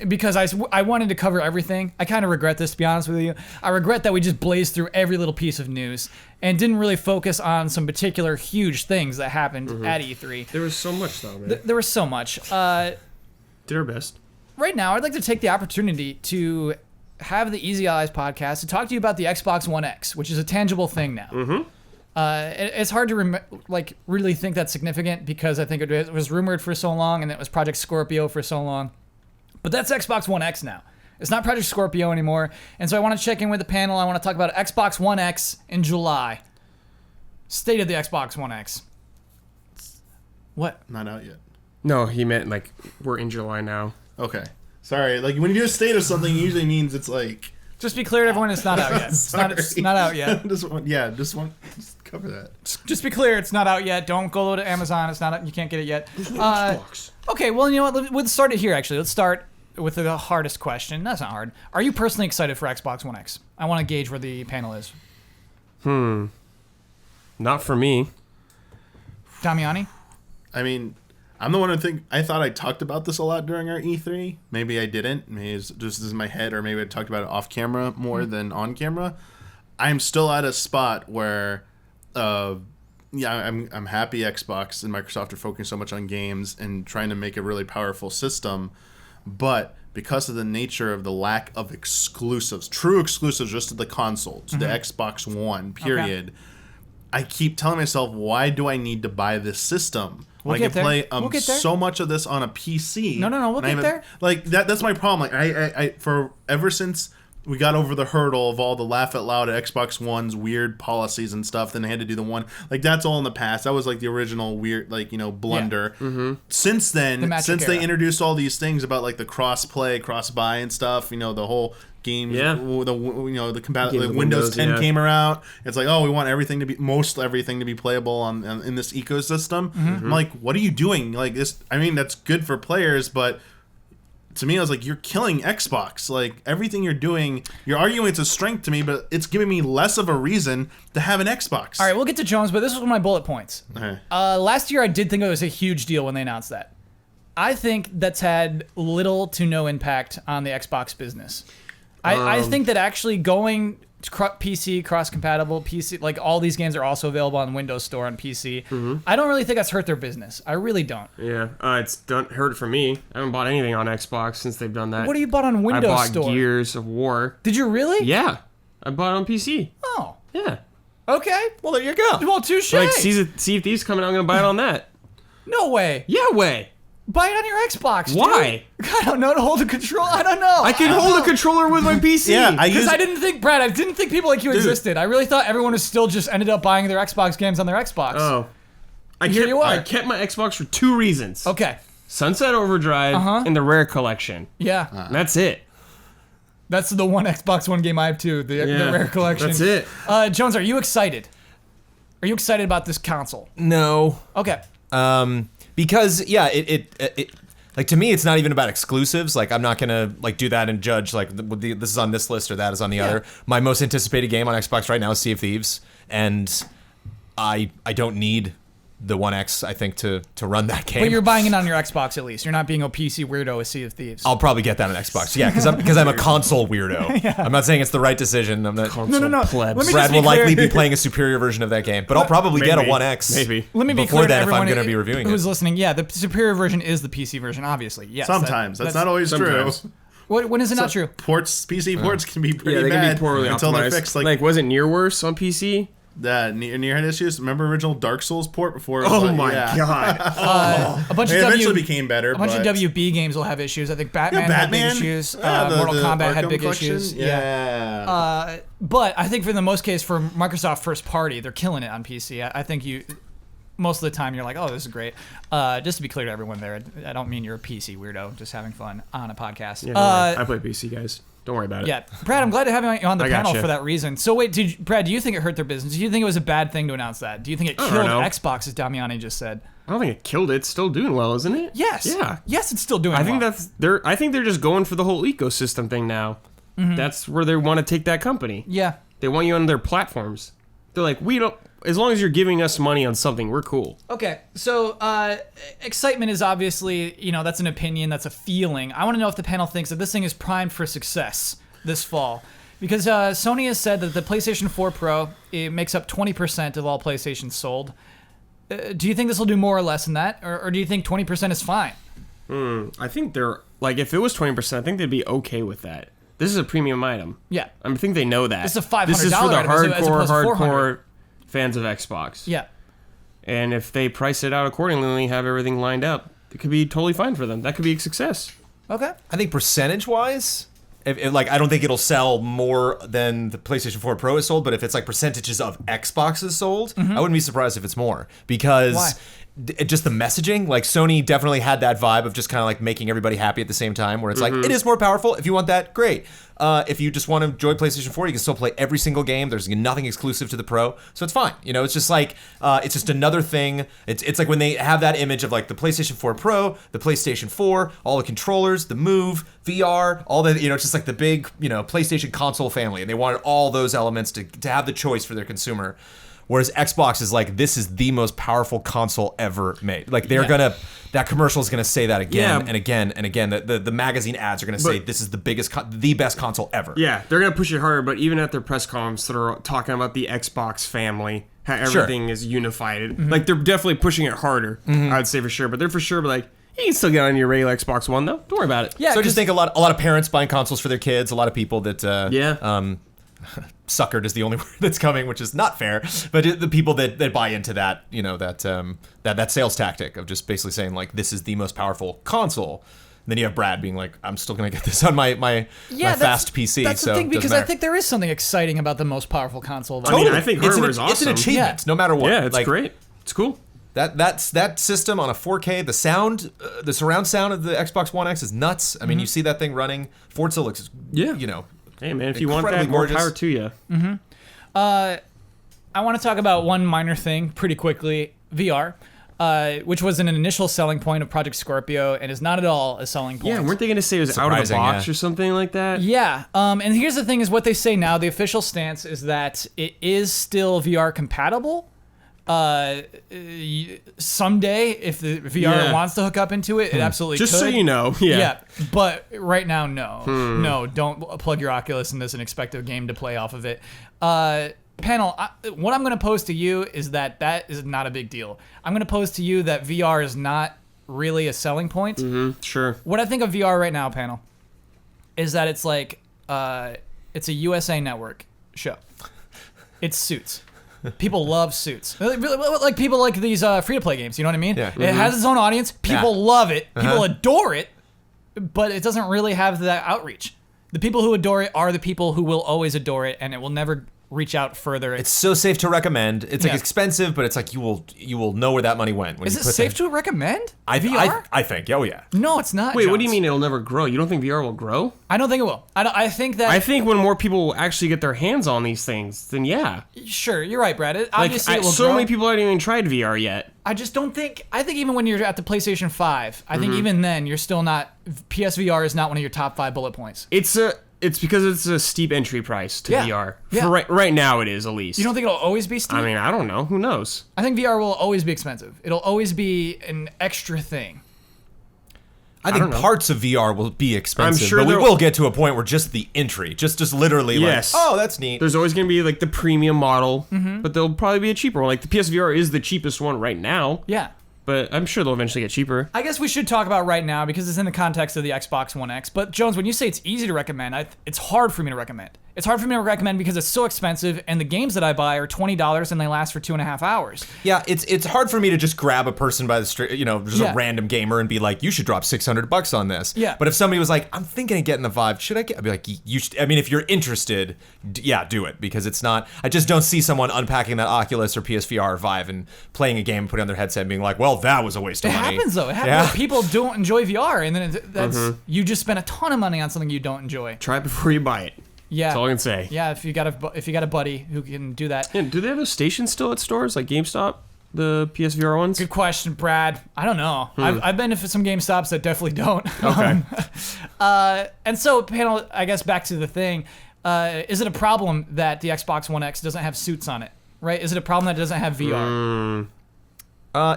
because I wanted to cover everything. I kind of regret this, to be honest with you. I regret that we just blazed through every little piece of news and didn't really focus on some particular huge things that happened at E3. There was so much though, man. There was so much. Did our best. Right now, I'd like to take the opportunity to have the Easy Allies podcast to talk to you about the Xbox One X, which is a tangible thing now. Mm-hmm. It's hard to really think that's significant because I think it was rumored for so long and it was Project Scorpio for so long. But that's Xbox One X now. It's not Project Scorpio anymore. And so I want to check in with the panel. I want to talk about Xbox One X in July. State of the Xbox One X. What? Not out yet. No, he meant like we're in July now. Okay, sorry. Like when you do a state of something, it usually means it's like. Just be clear to everyone, it's not out yet. It's not out yet. just cover that. Just be clear, it's not out yet. Don't go to Amazon. It's not. You can't get it yet. Xbox. Okay, well, you know what? Let's start it here, actually. Let's start with the hardest question. That's not hard. Are you personally excited for Xbox One X? I want to gauge where the panel is. Not for me. Damiani? I mean, I'm the one who I thought I talked about this a lot during our E3. Maybe I didn't. Maybe it's just in my head, or maybe I talked about it off camera more than on camera. I'm still at a spot where, I'm happy Xbox and Microsoft are focusing so much on games and trying to make a really powerful system, but because of the nature of the lack of exclusives, true exclusives just to the console, to the Xbox One, period, I keep telling myself, why do I need to buy this system? We'll I get can there. play We'll get there. so much of this on a PC. No, we'll and I get haven't- there. Like that's my problem. Like I for ever since we got over the hurdle of all the laugh out loud at Xbox One's weird policies and stuff, then they had to do the one. Like that's all in the past. That was like the original weird blunder. Yeah. Since then, Magic since they era. introduced all these things about like the cross play, cross buy and stuff, the whole games, Yeah. the compatible Games with Windows Windows, 10 yeah. came around. It's like, oh, we want everything to be playable in this ecosystem. I'm like, what are you doing? Like this, I mean, that's good for players, but to me, I was like, you're killing Xbox. Like everything you're doing, you're arguing it's a strength to me, but it's giving me less of a reason to have an Xbox. All right, we'll get to Jones, but this is one of my bullet points. Okay. Last year, I did think it was a huge deal when they announced that. I think that's had little to no impact on the Xbox business. I think that actually going to PC, cross-compatible, PC, like all these games are also available on Windows Store on PC. I don't really think that's hurt their business. I really don't. Yeah, it's hurt for me. I haven't bought anything on Xbox since they've done that. What do you bought on Windows I bought Store? Gears of War. Did you really? Yeah, I bought it on PC. Oh, Yeah. okay. Well, there you go. Well, touche. Like, Sea of Thieves coming out, I'm going to buy it on that. No way. Yeah, way. Buy it on your Xbox. Dude. Why? I don't know, to hold a control. I don't know. I can hold a controller with my PC. Yeah, Because I didn't think, Brad, I didn't think people like you existed. I really thought everyone was still just ended up buying their Xbox games on their Xbox. Oh. Here you are. I kept my Xbox for 2 reasons. Okay. Sunset Overdrive and the Rare Collection. Yeah. And that's it. That's the one Xbox One game I have too, the Rare Collection. That's it. Jones, are you excited? Are you excited about this console? No. Okay. Because it like to me it's not even about exclusives. Like I'm not gonna like do that and judge like this is on this list or that is on the other. My most anticipated game on Xbox right now is Sea of Thieves, and I don't need the One X, I think, to run that game. But you're buying it on your Xbox at least. You're not being a PC weirdo with Sea of Thieves. I'll probably get that on Xbox. Yeah, because I'm a console weirdo. I'm not saying it's the right decision. I'm not. No. Plebs. Let me Brad just be will likely clear. be playing a superior version of that game, but I'll probably get a Maybe. One X. Maybe. Let me be before clear then to if I'm everyone going to be reviewing who's it. listening. Yeah, the superior version is the PC version, obviously. Yes. Sometimes that's not always Sometimes. true. When is it not true? PC ports can be pretty Yeah, they bad can be poorly until they're optimized. fixed. Like, wasn't near worse on PC? that near-head issues. Remember original Dark Souls port before? It was Oh like- my yeah. god. A bunch It of eventually became better. a bunch but of WB games will have issues. I think Batman, had big issues. Mortal the Kombat had Arkham big collection. issues. Yeah. But I think for the most case, for Microsoft first party, they're killing it on PC. I think most of the time you're like, oh, this is great. Just to be clear to everyone there, I don't mean you're a PC weirdo just having fun on a podcast. Yeah, don't worry. I play PC, guys. Don't worry about it. Yeah, Brad, I'm glad to have you on the I panel gotcha. for that reason. So wait, Brad, do you think it hurt their business? Do you think it was a bad thing to announce that? Do you think it I killed don't know. Xbox, as Damiani just said? I don't think it killed it. It's still doing well, isn't it? Yes. Yeah. Yes, it's still doing I think well. I think they're just going for the whole ecosystem thing now. That's where they want to take that company. Yeah. They want you on their platforms. They're like, we don't. As long as you're giving us money on something, we're cool. Okay, so excitement is obviously, that's an opinion, that's a feeling. I want to know if the panel thinks that this thing is primed for success this fall. Because Sony has said that the PlayStation 4 Pro, it makes up 20% of all PlayStations sold. Do you think this will do more or less than that? Or do you think 20% is fine? I think they're, like, if it was 20%, I think they'd be okay with that. This is a premium item. Yeah. I think they know that. It's a $500 This is for the item as opposed to $400. hardcore fans of Xbox. Yeah. And if they price it out accordingly and have everything lined up, it could be totally fine for them. That could be a success. Okay. I think percentage-wise, I don't think it'll sell more than the PlayStation 4 Pro is sold, but if it's like percentages of Xboxes sold, I wouldn't be surprised if it's more. Because Why? Just the messaging, like Sony definitely had that vibe of just kind of like making everybody happy at the same time, where it's like, it is more powerful. If you want that, great. If you just want to enjoy PlayStation 4, you can still play every single game. There's nothing exclusive to the Pro, so it's fine. It's just like, it's just another thing. It's like when they have that image of like the PlayStation 4 Pro, the PlayStation 4, all the controllers, the Move, VR, all the, it's just like the big, PlayStation console family, and they wanted all those elements to have the choice for their consumer. Whereas Xbox is like, this is the most powerful console ever made. Like that commercial is gonna say that again and again and again. The magazine ads are gonna say this is the the best console ever. Yeah, they're gonna push it harder. But even at their press comms, they're talking about the Xbox family, how everything is unified. Like they're definitely pushing it harder. I'd say for sure. But they're for sure like, you can still get on your regular Xbox One though. Don't worry about it. Yeah. So I just think a lot of parents buying consoles for their kids. A lot of people that suckered is the only word that's coming, which is not fair. But the people that buy into that, that sales tactic of just basically saying like, this is the most powerful console. And then you have Brad being like, I'm still gonna get this on my fast PC. That's so the thing, it doesn't because I matter. think there is something exciting about the most powerful console. I mean, I think hardware is awesome. It's an achievement, no matter what. Yeah, it's great. It's cool. That system on a 4K, the sound, the surround sound of the Xbox One X is nuts. I mean, you see that thing running. Forza looks, Hey man, if you want incredibly that, more gorgeous. power to you. I want to talk about one minor thing pretty quickly, VR. Which was an initial selling point of Project Scorpio and is not at all a selling point. Yeah, weren't they gonna say it was out of the Surprising, box yeah. or something like that? Yeah, and here's the thing is what they say now, the official stance is that it is still VR compatible. Someday, if the VR wants to hook up into it, it absolutely Just could. so you know, yeah. But right now, no. No, don't plug your Oculus in this and expect a game to play off of it. Panel, what I'm going to pose to you is that is not a big deal. I'm going to pose to you that VR is not really a selling point. Sure. What I think of VR right now, panel, is that it's like it's a USA Network show. It's Suits. People love Suits. Like people like these free-to-play games. You know what I mean? Yeah. It has its own audience. People love it. People adore it. But it doesn't really have that outreach. The people who adore it are the people who will always adore it, and it will never reach out further. It's so safe to recommend. It's like expensive, but it's like you will know where that money went. When Is you it put safe to recommend? VR? I think. Oh yeah. No, it's not. Wait, what do you Jones. mean it'll never grow? You don't think VR will grow? I don't think it will. I think that. I think when more people will actually get their hands on these things, then yeah. Sure, you're right, Brad. Like, Obviously, it will so grow. many people haven't even tried VR yet. I just don't think. I think even when you're at the PlayStation 5, I think even then you're still not. PSVR is not one of your top 5 bullet points. It's because it's a steep entry price to VR. Yeah. For right now, it is at least. You don't think it'll always be steep? I mean, I don't know. Who knows? I think VR will always be expensive. It'll always be an extra thing. I think don't know. parts of VR will be expensive, I'm sure but we there- will get to a point where just the entry, just literally Yes. like, oh, that's neat. There's always going to be like the premium model, but there'll probably be a cheaper one. Like the PSVR is the cheapest one right now, Yeah. but I'm sure they'll eventually get cheaper. I guess we should talk about right now because it's in the context of the Xbox One X. But Jones, when you say it's easy to recommend, it's hard for me to recommend. It's hard for me to recommend because it's so expensive, and the games that I buy are $20 and they last for 2.5 hours. Yeah, it's hard for me to just grab a person by the street, just a random gamer and be like, you should drop $600 on this. Yeah. But if somebody was like, I'm thinking of getting the Vive, should I get? I'd be like, you should. I mean, if you're interested, do it, because it's not. I just don't see someone unpacking that Oculus or PSVR or Vive and playing a game, putting on their headset, and being like, well, that was a waste of It money. happens though. It happens. Where people don't enjoy VR, and then you just spent a ton of money on something you don't enjoy. Try it before you buy it. Yeah, That's all I can say. Yeah, if you got a buddy who can do that. Yeah, do they have a station still at stores like GameStop? The PSVR ones? Good question, Brad. I don't know. I've been to some GameStops that definitely don't. Okay. And so, panel, I guess back to the thing. Is it a problem that the Xbox One X doesn't have suits on it? Right? Is it a problem that it doesn't have VR?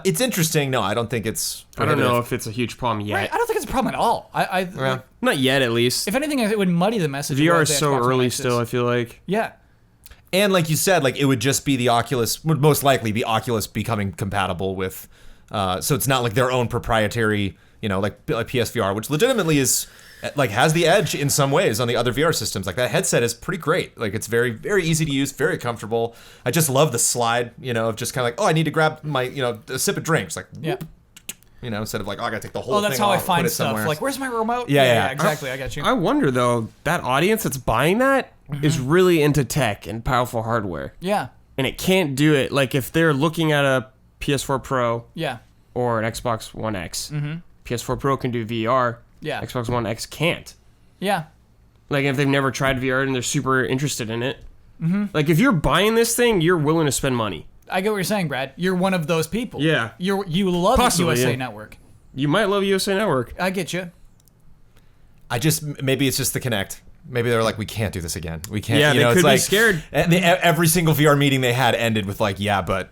It's interesting. No, I don't think it's. I don't know if it's a huge problem yet. Right? I don't think it's a problem at all. Not yet, at least. If anything, it would muddy the message. of VR what is the so Xbox One early X is. still, I feel like. Yeah. And like you said, like it would just be the Oculus, would most likely be Oculus becoming compatible with, so it's not like their own proprietary, like PSVR, which legitimately is, like, has the edge in some ways on the other VR systems. Like that headset is pretty great. Like it's very, very easy to use, very comfortable. I just love the slide, of just kind of like, oh, I need to grab my, a sip of drink. It's like, Yeah. Instead of like, oh, I gotta take the whole thing that's how I off, find put it stuff. somewhere. Like, where's my remote? Yeah. Exactly. I got you. I wonder, though, that audience that's buying that is really into tech and powerful hardware. Yeah. And it can't do it. Like, if they're looking at a PS4 Pro Yeah. or an Xbox One X, PS4 Pro can do VR. Yeah. Xbox One X can't. Yeah. Like, if they've never tried VR and they're super interested in it. Like, if you're buying this thing, you're willing to spend money. I get what you're saying, Brad. You're one of those people. Yeah. You love Possibly, USA yeah. Network. You might love USA Network. I get you. Maybe it's just the Kinect. Maybe they're like, we can't do this again. We can't. Yeah, they it's could be like, scared. Every single VR meeting they had ended with like, yeah, but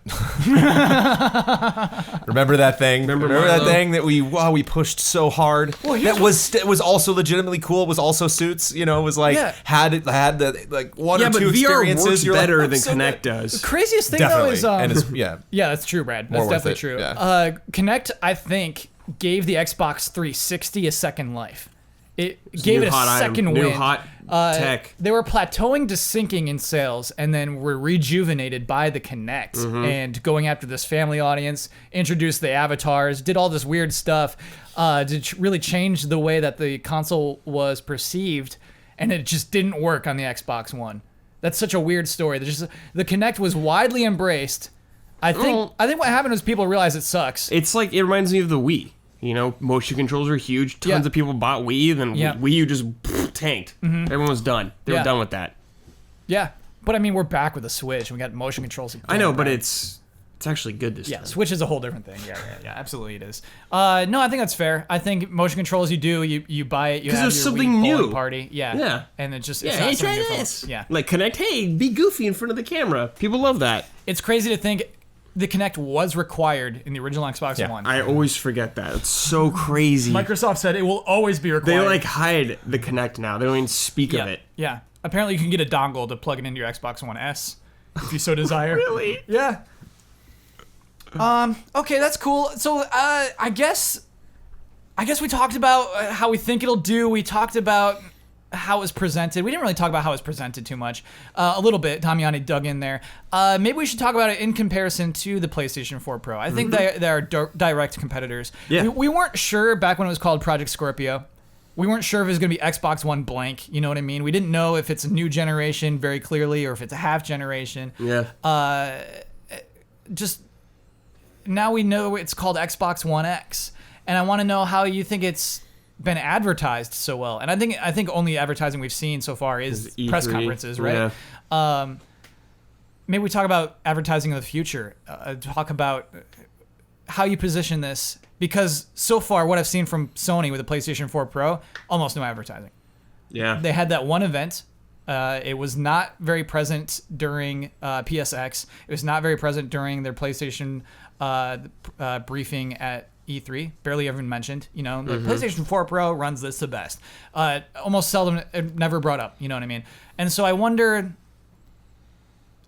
remember that thing? Remember that Milo? thing that we pushed so hard? Well, here's that was also legitimately cool. It was also suits. It was like Yeah. had the like one Yeah, or but two VR experiences. works You're like, better "Oh, than so Kinect good." does. Craziest thing Definitely. though is And it's, yeah. yeah, that's true, Brad. That's More worth definitely it, true. yeah. Kinect, I think, gave the Xbox 360 a second life. It gave new it a hot item, second new win. hot tech. They were plateauing to sinking in sales, and then were rejuvenated by the Kinect and going after this family audience. Introduced the avatars, did all this weird stuff, really change the way that the console was perceived, and it just didn't work on the Xbox One. That's such a weird story. The Kinect was widely embraced. I think what happened was people realized it sucks. It's like, it reminds me of the Wii. Motion controls were huge. Tons of people bought Wii, then Wii U just tanked. Everyone was done. They were done with that. Yeah, but I mean, we're back with the Switch. And we got motion controls. I know, but it's actually good this time. Switch is a whole different thing. Yeah, absolutely it is. No, I think that's fair. I think motion controls, you buy it, you have there's your something Wii bowling new. party. Yeah. Yeah. And it just, Yeah, it's hey, not try something this. Yeah. Like, Kinect, hey, be goofy in front of the camera. People love that. It's crazy to think the Kinect was required in the original Xbox Yeah. One. I always forget that. It's so crazy. Microsoft said it will always be They, required. like, hide the Kinect now. They don't even speak yeah. of it. Yeah. Apparently you can get a dongle to plug it into your Xbox One S if you so desire. Really? Yeah. Okay, that's cool. So, I guess we talked about how we think it'll do. We talked about how it was presented. We didn't really talk about how it was presented too much. A little bit. Damiani dug in there. Maybe we should talk about it in comparison to the PlayStation 4 Pro. I think they are direct competitors. Yeah. We weren't sure back when it was called Project Scorpio. We weren't sure if it was going to be Xbox One blank. You know what I mean? We didn't know if it's a new generation very clearly or if it's a half generation. Yeah. Just now we know it's called Xbox One X, and I want to know how you think it's been advertised so well. And I think only advertising we've seen so far is E3. press conferences, right? Yeah. Maybe we talk about advertising of the future. Talk about how you position this, because so far what I've seen from Sony with the PlayStation 4 Pro, almost no advertising. Yeah. They had that one event. It was not very present during PSX. It was not very present during their PlayStation briefing at E3. Barely even mentioned. The PlayStation 4 Pro runs this the best. Almost seldom, never brought up. You know what I mean? And so I wonder.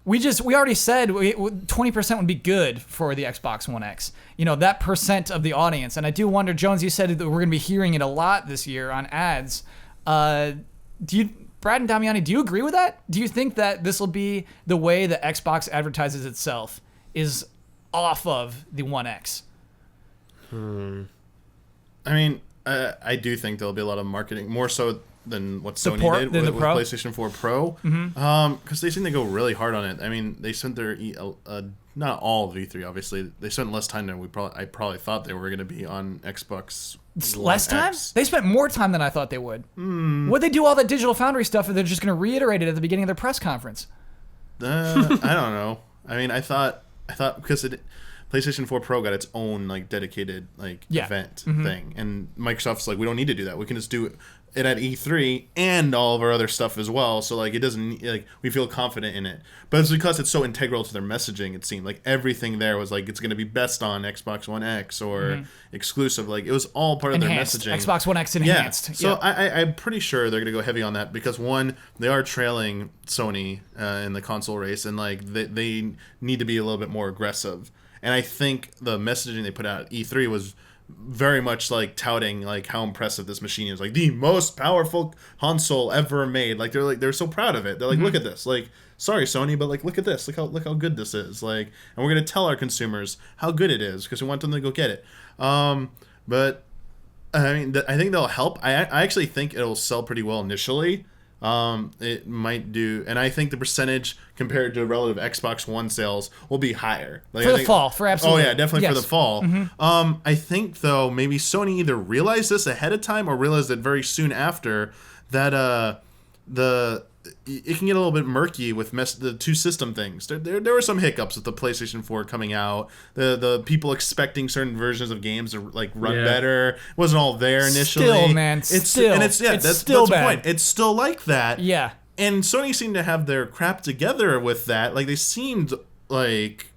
We already said 20% would be good for the Xbox One X. That percent of the audience. And I do wonder, Jones, you said that we're going to be hearing it a lot this year on ads. Do Brad and Damiani, do you agree with that? Do you think that this will be the way that Xbox advertises itself is off of the One X? I mean, I do think there'll be a lot of marketing, more so than what Sony port did than with the Pro? PlayStation 4 Pro. Because they seem to go really hard on it. I mean, they spent their not all of E3, obviously. They spent less time than I probably thought they were going to be on Xbox. Less One time? X. They spent more time than I thought they would. Would they do all that Digital Foundry stuff, or they're just going to reiterate it at the beginning of their press conference? I don't know. I mean, I thought because PlayStation 4 Pro got its own like dedicated event thing, and Microsoft's like, we don't need to do that. We can just do it at E3 and all of our other stuff as well. So like, it doesn't we feel confident in it. But it's because it's so integral to their messaging. It seemed like everything there was like it's going to be best on Xbox One X or exclusive. Like it was all part Enhanced. of their messaging. Xbox One X enhanced. Yeah. So I'm pretty sure they're going to go heavy on that because one, they are trailing Sony in the console race, and like they need to be a little bit more aggressive. And I think the messaging they put out at E3 was very much like touting like how impressive this machine is, like the most powerful console ever made. Like they're so proud of it. They're like, look at this. Like, sorry Sony, but like look at this. Look how good this is. Like, and we're gonna tell our consumers how good it is because we want them to go get it. But I mean, I think they'll help. I actually think it'll sell pretty well initially. It might do, and I think the percentage compared to relative Xbox One sales will be higher. Like, For the fall, for absolutely. Oh yeah, definitely for Yes. the fall. I think though maybe Sony either realized this ahead of time or realized it very soon after that it can get a little bit murky with the two system things. There were some hiccups with the PlayStation 4 coming out. The people expecting certain versions of games to like run better. It wasn't all there initially. Still, man, It's still. and it's It's that's still the bad. point. It's still like that. Yeah. And Sony seemed to have their crap together with that. Like they seemed like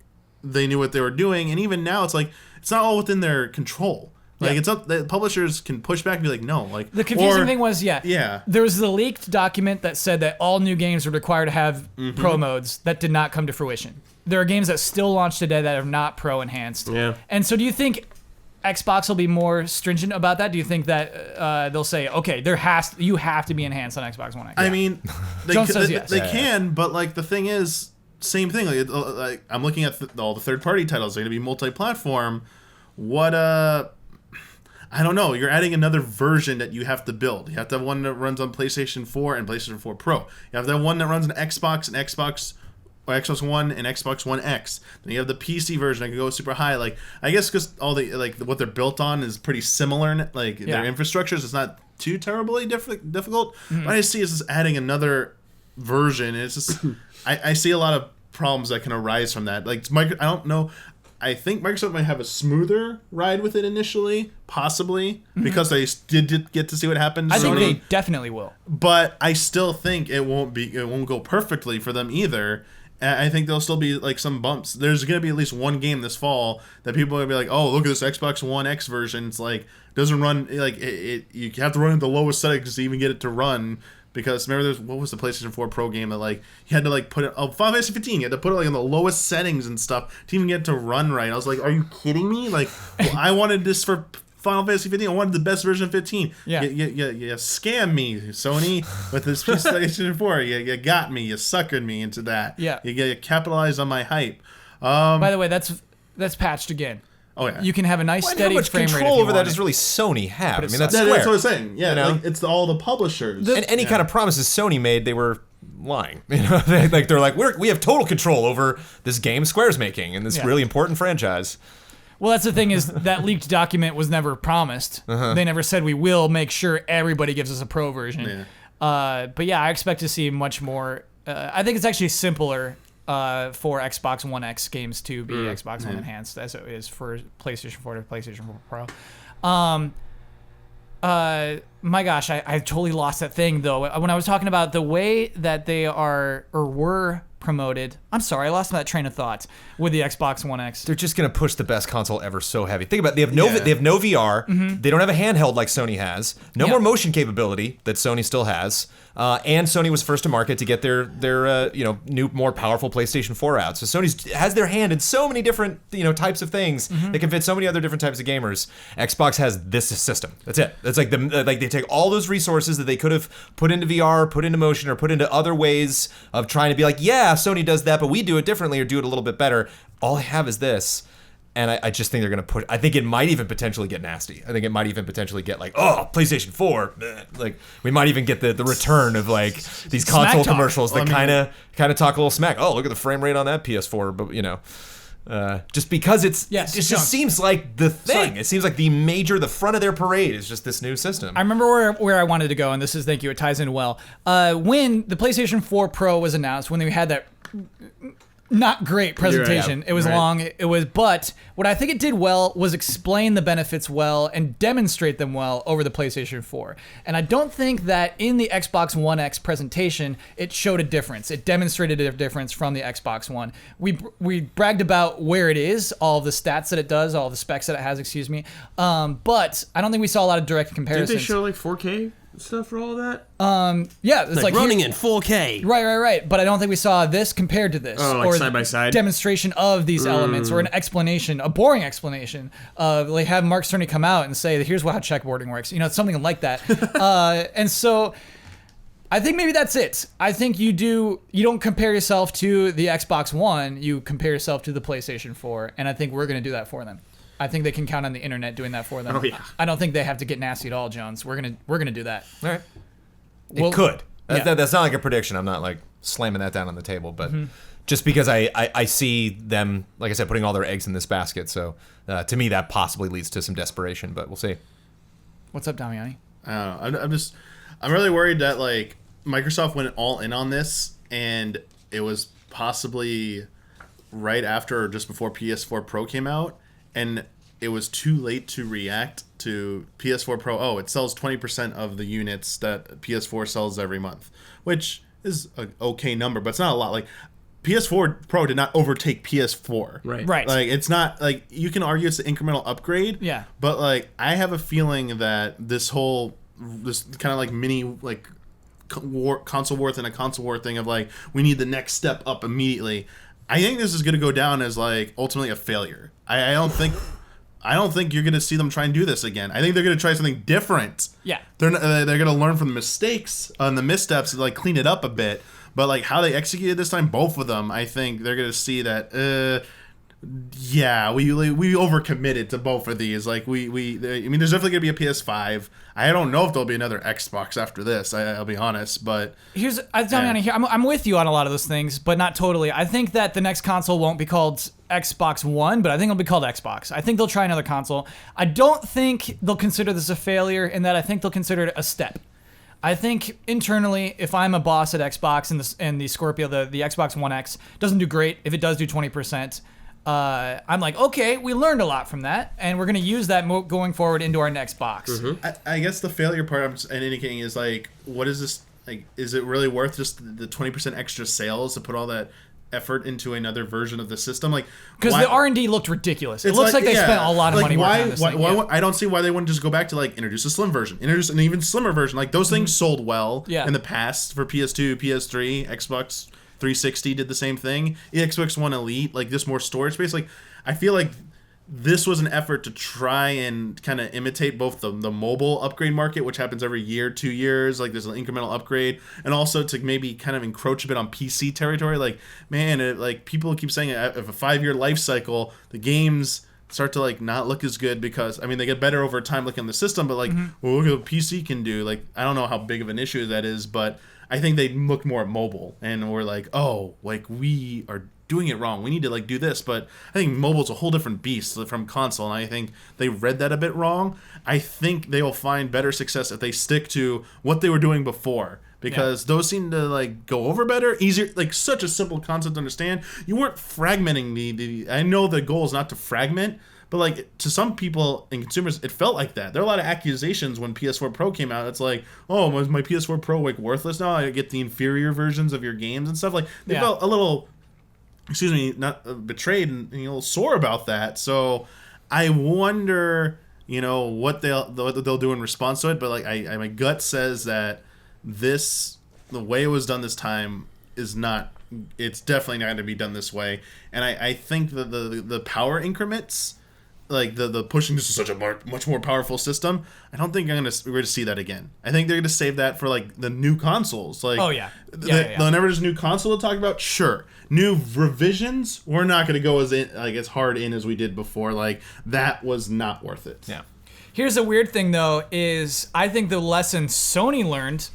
they knew what they were doing, and even now it's like it's not all within their control. Like Yeah. it's up. The publishers can push back and be like, no. Like The confusing thing was, Yeah. there was the leaked document that said that all new games would require to have pro modes that did not come to fruition. There are games that still launch today that are not pro enhanced. Yeah. And so do you think Xbox will be more stringent about that? Do you think that they'll say, okay, you have to be enhanced on Xbox One X? I mean, John says yes. they can, but like the thing is, same thing. Like I'm looking at all the third party titles. They're gonna be multi-platform. I don't know. You're adding another version that you have to build. You have to have one that runs on PlayStation 4 and PlayStation 4 Pro. You have to have one that runs on Xbox and Xbox One and Xbox One X. Then you have the PC version that can go super high. Like I guess because all the what they're built on is pretty similar. Like their infrastructures, it's not too terribly difficult. But I see it's just adding another version. It's just I see a lot of problems that can arise from that. Like I don't know. I think Microsoft might have a smoother ride with it initially, possibly, because they did get to see what happened. I think Sony. they definitely will. But I still think it won't go perfectly for them either. I think there'll still be like some bumps. There's gonna be at least one game this fall that people are gonna be like, oh, look at this Xbox One X version. It's like doesn't run like you have to run at the lowest settings to even get it to run. Because remember, what was the PlayStation 4 Pro game that like you had to like put it? Oh, Final Fantasy 15. You had to put it like in the lowest settings and stuff to even get it to run right. I was like, are you kidding me? Like, well, I wanted this for Final Fantasy 15. I wanted the best version of 15. Yeah. You scammed me, Sony, with this PlayStation 4. You got me. You suckered me into that. Yeah. You capitalized on my hype. By the way, that's patched again. Oh yeah. You can have a nice Well, and steady how much frame rate. control if you over that want does it. really Sony have? I mean, that's That's square. what I'm saying. Yeah, You know? like, it's all the publishers. And any kind of promises Sony made, they were lying. You know, they're like, we have total control over this game Square's making and this Yeah. really important franchise. Well, that's the thing is that leaked document was never promised. They never said we will make sure everybody gives us a pro version. But yeah, I expect to see much more. I think it's actually simpler for Xbox One X games to be Xbox One enhanced as it is for PlayStation 4 to PlayStation 4 Pro. My gosh, I totally lost that thing though. When I was talking about the way that they are or were promoted. I'm sorry, I lost that train of thought with the Xbox One X. They're just gonna push the best console ever so heavy. Think about it. They have no VR. They don't have a handheld like Sony has. No more motion capability that Sony still has. And Sony was first to market to get their new, more powerful PlayStation 4 out. So Sony has their hand in so many different types of things that can fit so many other different types of gamers. Xbox has this system. That's it. It's like they take all those resources that they could have put into VR, put into motion, or put into other ways of trying to be like, yeah, Sony does that, but we do it differently or do it a little bit better. All I have is this. And I just think they're going to push. I think it might even potentially get nasty. I think it might even potentially get like, oh, PlayStation 4. Like, we might even get the return of like these console commercials that kind of talk a little smack. Oh, look at the frame rate on that PS4. But just because it just seems like the thing. It seems like the front of their parade is just this new system. I remember where I wanted to go, and this is, thank you, it ties in well. When the PlayStation 4 Pro was announced, when they had that not great presentation. It was long. But what I think it did well was explain the benefits well and demonstrate them well over the PlayStation 4. And I don't think that in the Xbox One X presentation, it showed a difference. It demonstrated a difference from the Xbox One. We bragged about where it is, all the stats that it does, all the specs that it has, but I don't think we saw a lot of direct comparisons. Did they show like 4K? Stuff for all that? Yeah, it's like running in 4K. Right. But I don't think we saw this compared to this. Oh, like or side by side? Demonstration of these elements, or an explanation, a boring explanation. Like have Mark Cerny come out and say, here's how checkboarding works. Something like that. And so I think maybe that's it. I think you don't compare yourself to the Xbox One, you compare yourself to the PlayStation 4, and I think we're going to do that for them. I think they can count on the internet doing that for them. Oh, yeah. I don't think they have to get nasty at all, Jones. We're gonna do that. All right. It could. That's not like a prediction. I'm not like slamming that down on the table, but just because I see them, like I said, putting all their eggs in this basket. So to me, that possibly leads to some desperation, but we'll see. What's up, Damiani? I don't know. I'm really worried that like Microsoft went all in on this, and it was possibly right after or just before PS4 Pro came out. And it was too late to react to PS4 Pro. Oh, it sells 20% of the units that PS4 sells every month, which is an okay number, but it's not a lot. Like, PS4 Pro did not overtake PS4. Right. Like, it's not, like, you can argue it's an incremental upgrade. Yeah. But, like, I have a feeling that this kind of, like, mini, like, console war and a console war thing of, like, we need the next step up immediately. I think this is going to go down as like ultimately a failure. I don't think you're going to see them try and do this again. I think they're going to try something different. Yeah, they're going to learn from the mistakes and the missteps and like clean it up a bit. But like how they executed this time, both of them, I think they're going to see that. We overcommitted to both of these. Like there's definitely gonna be a PS5. I don't know if there'll be another Xbox after this. I'll be honest, but I'm with you on a lot of those things, but not totally. I think that the next console won't be called Xbox One, but I think it'll be called Xbox. I think they'll try another console. I don't think they'll consider this a failure in that I think they'll consider it a step. I think internally, if I'm a boss at Xbox and the Scorpio, the Xbox One X doesn't do great, if it does do 20%. I'm like, okay, we learned a lot from that, and we're going to use that going forward into our next box. Mm-hmm. I guess the failure part I'm indicating is like, what is this? Like, is it really worth just the 20% extra sales to put all that effort into another version of the system? Like, because the R&D looked ridiculous. It looks like they spent a lot of money working on this thing. I don't see why they wouldn't just go back to like introduce a slim version, introduce an even slimmer version. Like those things sold well in the past for PS2, PS3, Xbox 360 did the same thing. Xbox One Elite, like this more storage space. Like I feel like this was an effort to try and kind of imitate both the mobile upgrade market, which happens every year, 2 years. Like there's an incremental upgrade, and also to maybe kind of encroach a bit on PC territory. Like like people keep saying if a 5-year life cycle, the games start to like not look as good because they get better over time looking at the system, but like well, look at what PC can do. Like I don't know how big of an issue that is, but I think they look more at mobile and we're like, oh, like we are doing it wrong. We need to like do this. But I think mobile's a whole different beast from console, and I think they read that a bit wrong. I think they will find better success if they stick to what they were doing before. Because those seem to like go over better, easier, like such a simple concept to understand. You weren't fragmenting the I know the goal is not to fragment, But like to some people and consumers, it felt like that. There are a lot of accusations when PS4 Pro came out. It's like, oh, was my PS4 Pro like worthless now? I get the inferior versions of your games and stuff. Like they felt a little, excuse me, not betrayed and a little sore about that. So I wonder, what they'll do in response to it. But like my gut says that the way it was done this time is not. It's definitely not going to be done this way. And I think that the power increments, like the pushing this is such a much more powerful system, I don't think we're going to see that again. I think they're going to save that for like the new consoles. Like, whenever there's a new console to talk about, sure. New revisions, we're not going to go as hard in as we did before. Like that was not worth it. Yeah. Here's a weird thing though: is I think the lesson Sony learned.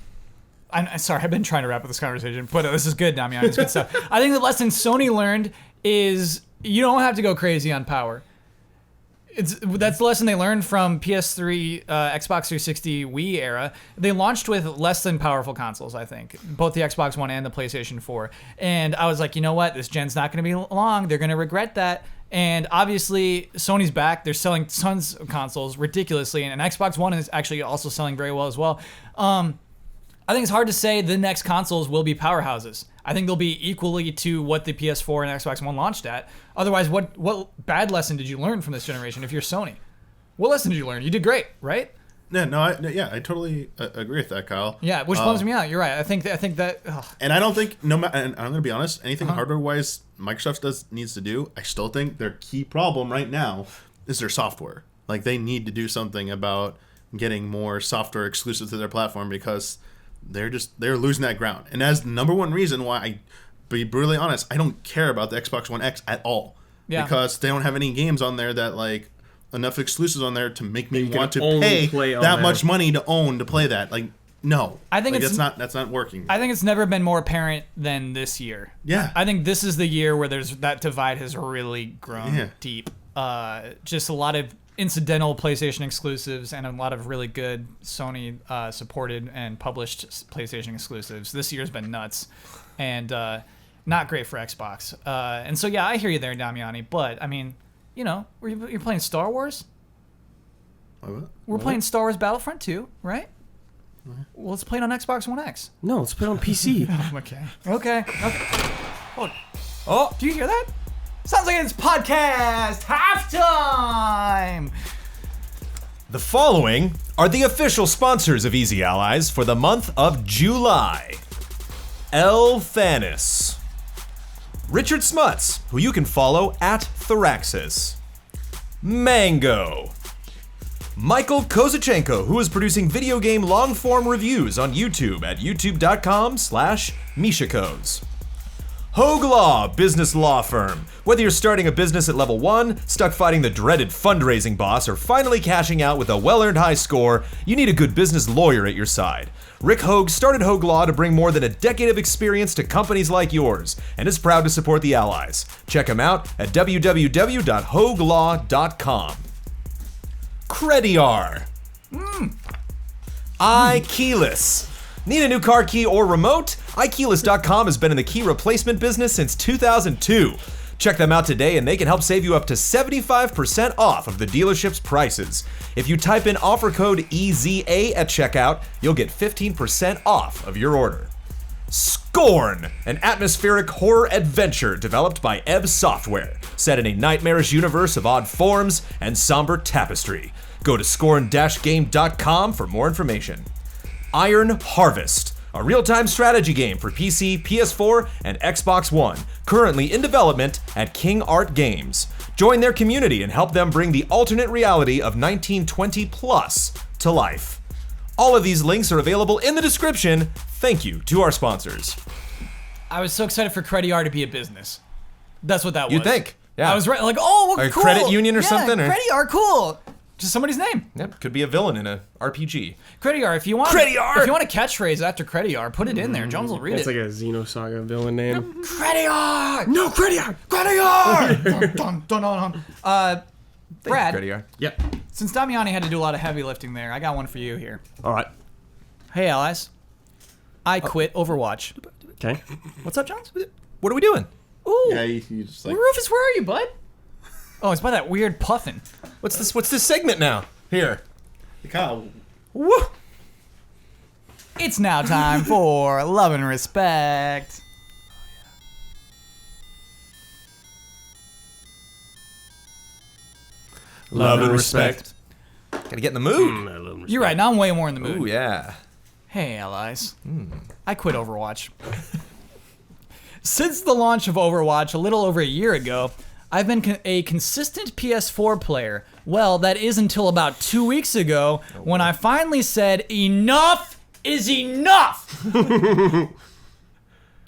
I'm sorry, I've been trying to wrap up this conversation, but this is good, Damian. It's good stuff. I think the lesson Sony learned is you don't have to go crazy on power. That's the lesson they learned from PS3, Xbox 360, Wii era. They launched with less than powerful consoles, I think, both the Xbox One and the PlayStation 4. And I was like, you know what? This gen's not going to be long. They're going to regret that. And obviously, Sony's back. They're selling tons of consoles ridiculously, and Xbox One is actually also selling very well as well. I think it's hard to say the next consoles will be powerhouses. I think they'll be equally to what the PS4 and Xbox One launched at. Otherwise, what bad lesson did you learn from this generation if you're Sony? What lesson did you learn? You did great, right? Yeah, no, I totally agree with that, Kyle. Yeah, which bums me out. You're right. I think that. Ugh. And I don't think and I'm going to be honest, anything hardware-wise Microsoft needs to do, I still think their key problem right now is their software. Like they need to do something about getting more software exclusive to their platform because they're losing that ground. And that's the number one reason why be brutally honest, I don't care about the Xbox One X at all. Yeah. Because they don't have any games on there that like enough exclusives on there to make me want to pay that much money to play that. Like no. I think that's not working. I think it's never been more apparent than this year. Yeah. I think this is the year where that divide has really grown deep. Just a lot of incidental PlayStation exclusives and a lot of really good Sony supported and published PlayStation exclusives. This year's been nuts and not great for Xbox. And so yeah, I hear you there, Damiani. But I mean, you're playing Star Wars. We're playing Star Wars Battlefront 2, right? Well, let's play it on Xbox One X. No, let's play it on PC. Okay. Oh, do you hear that? Sounds like it's podcast halftime. The following are the official sponsors of Easy Allies for the month of July. Thanis. Richard Smuts, who you can follow at Theraxis. Mango. Michael Kozachenko, who is producing video game long-form reviews on YouTube at youtube.com/Mishakos. Hogue Law Business Law Firm. Whether you're starting a business at level 1, stuck fighting the dreaded fundraising boss, or finally cashing out with a well-earned high score, you need a good business lawyer at your side. Rick Hogue started Hogue Law to bring more than a decade of experience to companies like yours, and is proud to support the Allies. Check him out at www.hoaglaw.com. Crediar. iKeyless. Need a new car key or remote? iKeyless.com has been in the key replacement business since 2002. Check them out today and they can help save you up to 75% off of the dealership's prices. If you type in offer code EZA at checkout, you'll get 15% off of your order. Scorn, an atmospheric horror adventure developed by Ebb Software, set in a nightmarish universe of odd forms and somber tapestry. Go to scorn-game.com for more information. Iron Harvest, a real-time strategy game for PC, PS4, and Xbox One, currently in development at King Art Games. Join their community and help them bring the alternate reality of 1920 plus to life. All of these links are available in the description. Thank you to our sponsors. I was so excited for Crediar to be a business. That's what that was. You'd think, yeah. I was right, like, oh, well, a cool. credit union or something? Or? Crediar, cool. Just somebody's name. Yep, could be a villain in a RPG. Crediar, if you want a catchphrase after Crediar, put it in there. Jones will read It's it. like a Xenosaga villain name. Crediar! No, Crediar! Crediar! Dun, dun, dun, dun. Brad, Crediar. Yep. since Damiani had to do a lot of heavy lifting there, I got one for you here. All right. Hey, allies. I quit Overwatch. Okay. What's up, Jones? What are we doing? Ooh. Yeah, you just like... Rufus, where are you, bud? Oh, it's by that weird puffin. What's this segment now? Here. Kyle, Woo! It's now time for Love and Respect. Love and respect. Gotta get in the mood. I love You're right. Now I'm way more in the mood. Ooh, yeah. Hey, allies. I quit Overwatch. Since the launch of Overwatch a little over a year ago, I've been a consistent PS4 player. Well, that is until about 2 weeks ago when I finally said, enough is enough!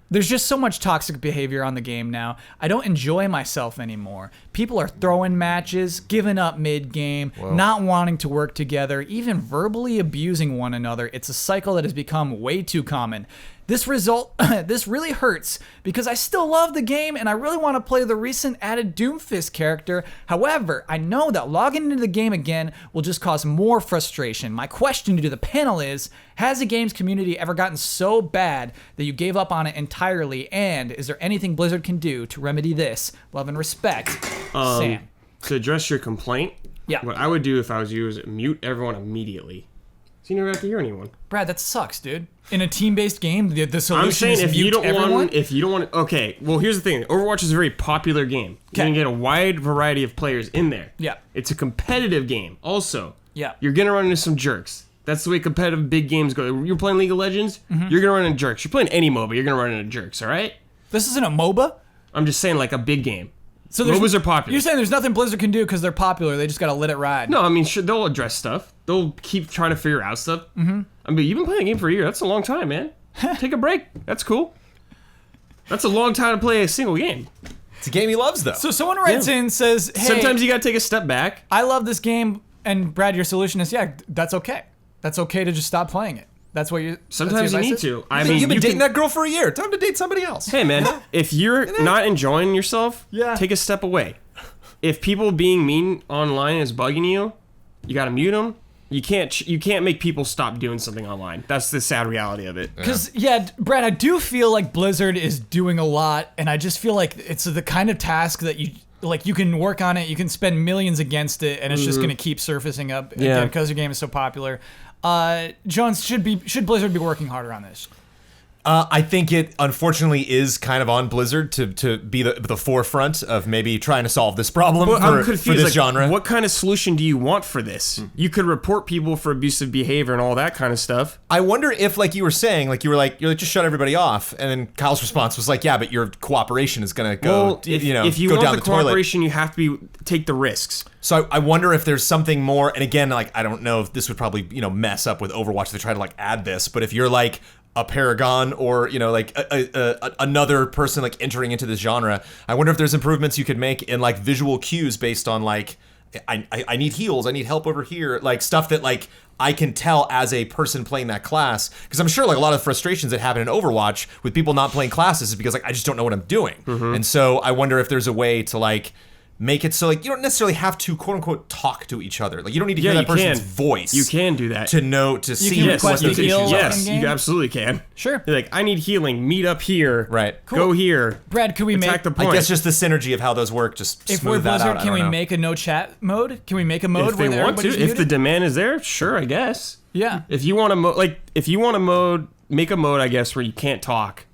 There's just so much toxic behavior on the game now. I don't enjoy myself anymore. People are throwing matches, giving up mid-game, not wanting to work together, even verbally abusing one another. It's a cycle that has become way too common. This really hurts because I still love the game and I really want to play the recent added Doomfist character. However, I know that logging into the game again will just cause more frustration. My question to the panel is, has the game's community ever gotten so bad that you gave up on it entirely? And is there anything Blizzard can do to remedy this? Love and respect, Sam. To address your complaint, Yeah. what I would do if I was you is mute everyone immediately. So you never have to hear anyone. Brad, that sucks, dude. In a team-based game, the solution I'm saying is if you mute don't everyone? want, okay. Well, here's the thing. Overwatch is a very popular game. You're gonna get a wide variety of players in there. Yeah. It's a competitive game. Also. Yeah. You're gonna run into some jerks. That's the way competitive big games go. You're playing League of Legends. You're gonna run into jerks. You're playing any MOBA. You're gonna run into jerks. All right. This isn't a MOBA? I'm just saying, like a big game. So MOBAs are popular. You're saying there's nothing Blizzard can do because they're popular. They just gotta let it ride. No, I mean, sure, they'll address stuff. They'll keep trying to figure out stuff. Mm-hmm. I mean, you've been playing a game for a year. That's a long time, man. Take a break. That's cool. That's a long time to play a single game. It's a game he loves, though. So someone writes in and says, hey, Sometimes you gotta take a step back. I love this game, and Brad, your solution is, yeah, that's okay. That's okay to just stop playing it. That's what you. Sometimes you need to. I mean, You've been you dating can, that girl for a year. Time to date somebody else. Hey, man, if you're not enjoying yourself, Yeah. take a step away. If people being mean online is bugging you, you gotta mute them. You can't make people stop doing something online. That's the sad reality of it. Because, yeah, Brad, I do feel like Blizzard is doing a lot, and I just feel like it's the kind of task that you can work on it, you can spend millions against it, and it's just going to keep surfacing up again because your game is so popular. Jones, should Blizzard be working harder on this? I think it unfortunately is kind of on Blizzard to be the forefront of maybe trying to solve this problem I'm for confused. this Like, genre. what kind of solution do you want for this? You could report people for abusive behavior and all that kind of stuff. I wonder if, like you were saying, you're like just shut everybody off, and then Kyle's response was like, yeah, but your cooperation is gonna go, Well, if you go want down the the toilet. cooperation, you have to take the risks. So I wonder if there's something more. And again, I don't know if this would probably mess up with Overwatch to try to add this, but if you're like a Paragon or another person entering into this genre, I wonder if there's improvements you could make in visual cues based on I need heals, I need help over here, stuff that I can tell as a person playing that class, because I'm sure a lot of frustrations that happen in Overwatch with people not playing classes is because I just don't know what I'm doing. And so I wonder if there's a way to make it so you don't necessarily have to quote unquote talk to each other. You don't need to hear that person's voice. You can do that to see can what request the a issues heal. are. Yes, in-game? you absolutely can. Sure. You're like, I need healing. Meet up here. Right. Go here. Brad, could we Attack make... the point. I guess just the synergy of how those work just If we're smooth that Blizzard, out. can we make a no chat mode? Can we make a mode If they where want to, everybody's if the muted? demand is there, sure, I guess. Yeah. If you want to make a mode, I guess, where you can't talk,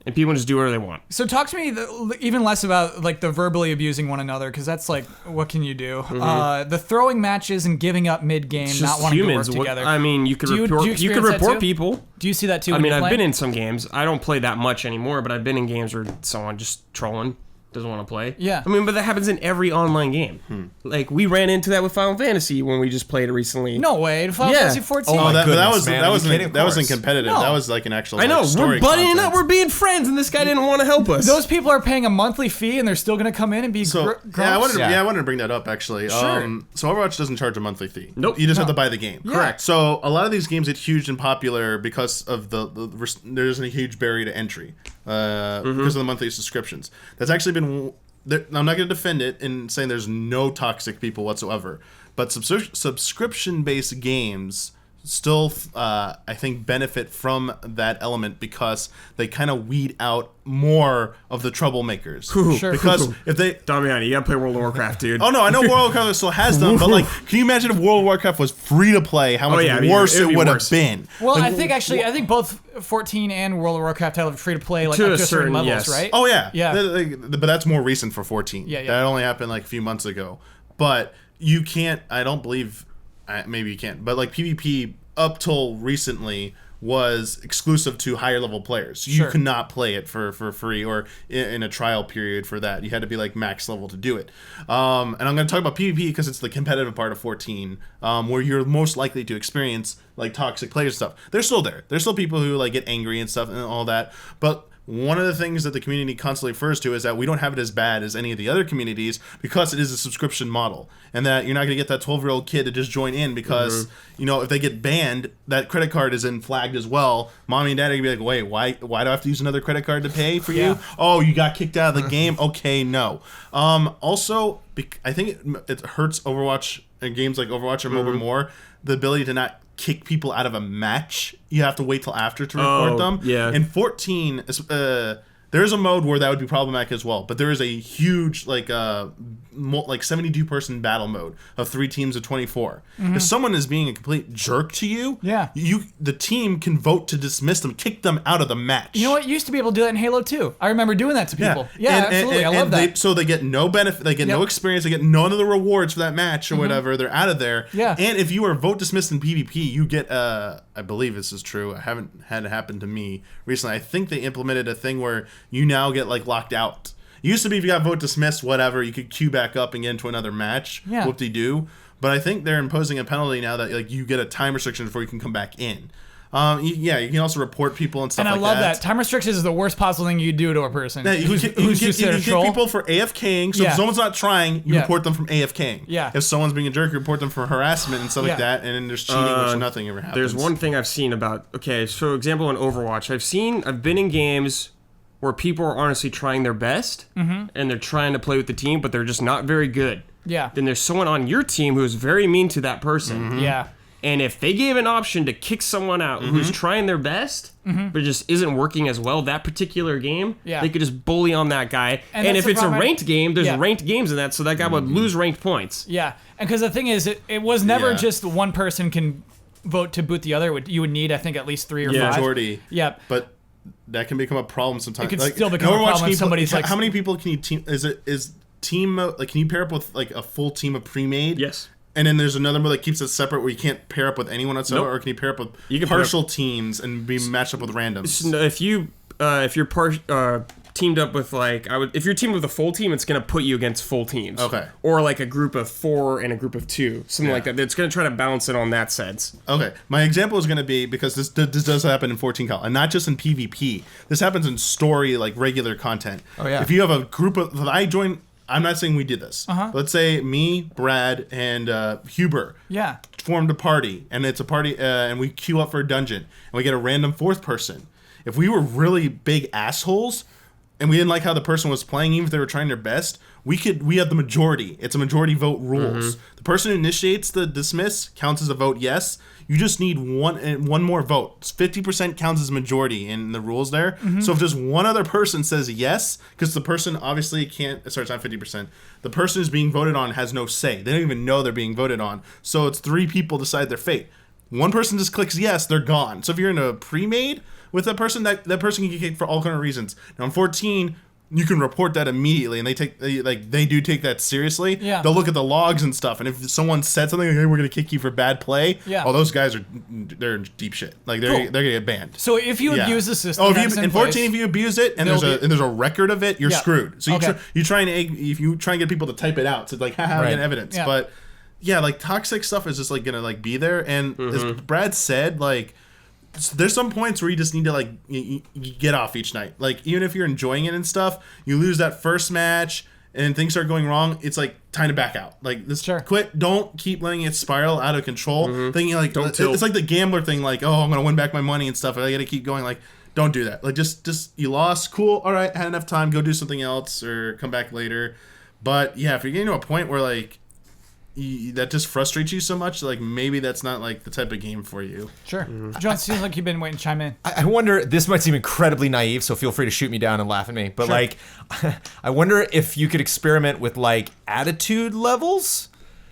and people just do whatever they want. So talk to me even less about the verbally abusing one another, because that's what can you do? The throwing matches and giving up mid game, It's not just wanting humans. to work together. I mean, you could Do you report. You could experience that report too? people. Do you see that too? I when mean, you I've play? been in some games. I don't play that much anymore, but I've been in games where someone just trolling. Doesn't want to play. Yeah. I mean, but that happens in every online game. We ran into that with Final Fantasy when we just played it recently. No way. Final Yeah. Fantasy 14. Oh my that goodness, was man. that Are you wasn't kidding? Of that wasn't course. competitive. No. That was an actual. I know. story We're buddying content. up. We're being friends, and this guy didn't want to help us. Those people are paying a monthly fee and they're still going to come in and be So grumps? I wanted Yeah. I wanted to bring that up actually. Sure. So Overwatch doesn't charge a monthly fee. Nope. You just have No. to buy the game. Correct. So a lot of these games get huge and popular because of there's a huge barrier to entry because of the monthly subscriptions. That's actually been. I'm not going to defend it in saying there's no toxic people whatsoever, but subscription-based games still I think benefit from that element because they kind of weed out more of the troublemakers. Sure. Because if they Damiani, you gotta play World of Warcraft, dude. Oh no, I know World of Warcraft still has them, but like, can you imagine if World of Warcraft was free to play? How much worse it would have been. Well, Like, I think both 14 and World of Warcraft have free to play like To up a to certain certain- levels, yes. right? Oh yeah, Yeah. But that's more recent for 14. Yeah. That only happened like a few months ago. But you can't. I don't believe. Maybe you can't. But like PvP up till recently was exclusive to higher level players. You Sure. could not play it for free or in a trial period for that. You had to be like max level to do it. And I'm going to talk about PvP because it's the competitive part of 14, where you're most likely to experience like toxic player stuff. They're still there. There's still people who like get angry and stuff and all that. But one of the things that the community constantly refers to is that we don't have it as bad as any of the other communities because it is a subscription model, and that you're not going to get that 12-year-old kid to just join in because if they get banned, that credit card is in flagged as well. Mommy and daddy are going to be like, wait, why do I have to use another credit card to pay for you? Oh, you got kicked out of the game? Okay, no. Also, I think it hurts Overwatch and games like Overwatch or MOBA more, the ability to not kick people out of a match. You have to wait till after to report them. Yeah. In 14, there's a mode where that would be problematic as well, but there is a huge like 72 person battle mode of 3 teams of 24. If someone is being a complete jerk to you, the team can vote to dismiss them, kick them out of the match. You know what? You used to be able to do that in Halo 2. I remember doing that to people. Yeah, absolutely. I love that. So they get no benefit, they get no experience, they get none of the rewards for that match or whatever. They're out of there. Yeah. And if you are vote dismissed in PvP, you get I believe this is true. I haven't had it happen to me recently. I think they implemented a thing where you now get like locked out. It used to be if you got vote dismissed, whatever, you could queue back up and get into another match. Yeah. Whoop-de-doo. But I think they're imposing a penalty now that like you get a time restriction before you can come back in. You can also report people and stuff And like that. I love that. Time restrictions is the worst possible thing you do to a person. Yeah, who's you considered a can kick troll. people for AFKing. So Yeah. if someone's not trying, you Yeah. report them from AFKing. Yeah. If someone's being a jerk, you report them for harassment and stuff Yeah. like that. And then there's cheating, which nothing ever happens. There's one thing I've seen about, so example in Overwatch, I've been in games where people are honestly trying their best and they're trying to play with the team, but they're just not very good. Yeah. Then there's someone on your team who's very mean to that person. Yeah. And if they gave an option to kick someone out who's trying their best, but just isn't working as well that particular game, Yeah. they could just bully on that guy. And And that's if the it's a problem. ranked game, there's Yeah. ranked games in that, so that guy would lose ranked points. Yeah. And because the thing is, it was never Yeah. just one person can vote to boot the other. You would need, I think, at least 3 or 5. majority. Yeah. But that can become a problem sometimes. It could like, still become in a Overwatch, problem can if you somebody's put, like- how many people can you team? Is team mode, like, can you pair up with like a full team of pre-made? Yes. And then there's another mode that keeps it separate where you can't pair up with anyone whatsoever, Nope. or can you pair up with You can pair partial teams and be matched up with randoms? So if you're teamed up with if you're teamed with a full team, it's gonna put you against full teams. Okay. Or like a group of 4 and a group of 2, something like that. It's gonna try to balance it on that sense. Okay, my example is going to be, because this does happen in 14 Cal, and not just in PvP. This happens in story, like regular content. Oh, yeah. If you have a group of, I'm not saying we did this. Let's say me, Brad, and Huber Yeah. formed a party, and it's a party, and we queue up for a dungeon, and we get a random 4th person. If we were really big assholes, and we didn't like how the person was playing, even if they were trying their best, we have the majority. It's a majority vote rules. The person who initiates the dismiss counts as a vote yes. You just need one more vote. 50% counts as majority in the rules there. So if just one other person says yes, because the person obviously can't, sorry, it's not 50%. The person who's being voted on has no say. They don't even know they're being voted on. So it's 3 people decide their fate. One person just clicks yes, they're gone. So if you're in a pre-made with that person can get kicked for all kind of reasons. Now in 14, you can report that immediately, and they do take that seriously. Yeah. They'll look at the logs and stuff, and if someone said something like, "Hey, we're gonna kick you for bad play," Yeah. those guys they're in deep shit. Like they're gonna get banned. So if you Yeah. abuse the system, Oh, if that's in 14, if you abuse it and There'll there's a record of it, you're Yeah. screwed. So Okay. if you try and get people to type it out, so it's like, haha, Right. get evidence. Yeah. But yeah, like toxic stuff is just like gonna like be there, and as Brad said, like, there's some points where you just need to like you get off each night. Like even if you're enjoying it and stuff, you lose that first match and things start going wrong. It's like time to back out. Like this, Sure. quit. Don't keep letting it spiral out of control. Thinking like Don't tilt. it's like the gambler thing. Like, oh, I'm gonna win back my money and stuff. I gotta keep going. Like, don't do that. Like just you lost. Cool. All right, had enough time. Go do something else or come back later. But yeah, if you're getting to a point where like that just frustrates you so much. Like maybe that's not like the type of game for you. Sure. John, seems like you've been waiting to chime in. I wonder, this might seem incredibly naive, so feel free to shoot me down and laugh at me, but like, I wonder if you could experiment with like attitude levels.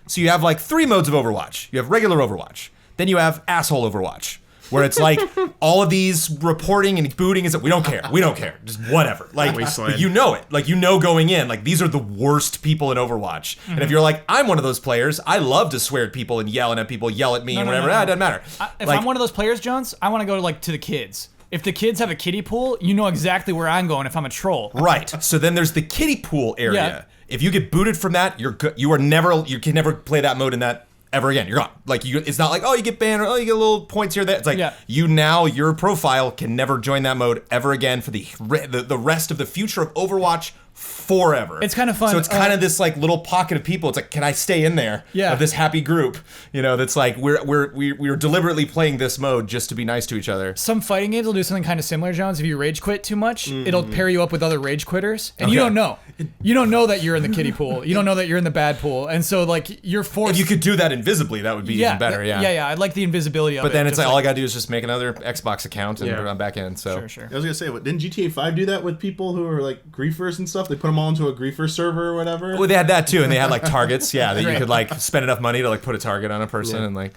So you have like 3 modes of Overwatch. You have regular Overwatch. Then you have asshole Overwatch, where it's like all of these reporting and booting is that we don't care, just whatever. Like, Wasteland. but you know it, like you know going in, like these are the worst people in Overwatch. And if you're like, I'm one of those players, I love to swear at people and yell and have people yell at me and whatever. It doesn't matter. If like, I'm one of those players, Jones, I want to go to the kids. If the kids have a kiddie pool, you know exactly where I'm going if I'm a troll. right. So then there's the kiddie pool area. Yeah. If you get booted from that, you can never play that mode in that ever again. You're gone. Like it's not like, oh, you get banned or oh, you get little points here. There. It's like your profile can never join that mode ever again for the rest of the future of Overwatch forever. It's kind of fun. So it's kind of this like little pocket of people. It's like, can I stay in there? Yeah. Of this happy group. That's like we're deliberately playing this mode just to be nice to each other. Some fighting games will do something kind of similar, Jones. If you rage quit too much, it'll pair you up with other rage quitters, and you don't know. You don't know that you're in the kiddie pool. You don't know that you're in the bad pool, and so like you're forced. If you could do that invisibly, that would be even better. Yeah. I like the invisibility of it. But then it's like all I gotta do is just make another Xbox account and I'm back in. So Sure. I was gonna say, didn't GTA 5 do that with people who are like griefers and stuff? They put them all into a griefer server or whatever. Well, they had that too, and they had like targets. Yeah, that you could like spend enough money to like put a target on a person and like.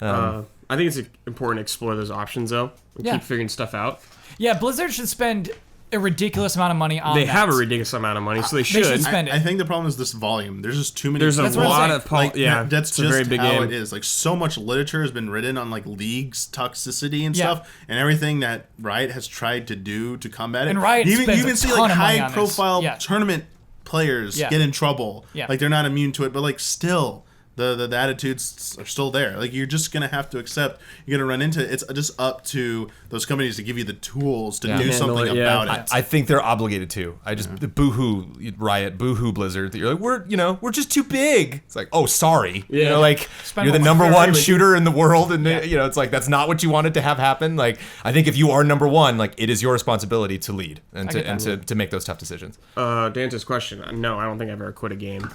I think it's important to explore those options though. And keep figuring stuff out. Yeah, Blizzard should spend a ridiculous amount of money on They that. have a ridiculous amount of money, so they should. should spend it. I think the problem is this volume. There's just too many. There's a That's what I'm lot saying. of that's it's just a very big how game. it is. Like so much literature has been written on like League's toxicity and Yeah. stuff, and everything that Riot has tried to do to combat it. And Riot you spends even a see ton like of money on high this. profile Yeah. tournament players Yeah. get in trouble. Yeah. Like they're not immune to it, but like still. The attitudes are still there. Like you're just gonna have to accept. You're gonna run into it. It's just up to those companies to give you the tools to do Handle something it, yeah. about it. I think they're obligated to. The boohoo Riot, boohoo Blizzard. You're like, we're just too big. It's like, oh, sorry. Yeah. Like Spend you're the more number money. one shooter in the world, and it's like that's not what you wanted to have happen. Like I think if you are number one, like it is your responsibility to lead and to make those tough decisions. To answer this question, no, I don't think I've ever quit a game.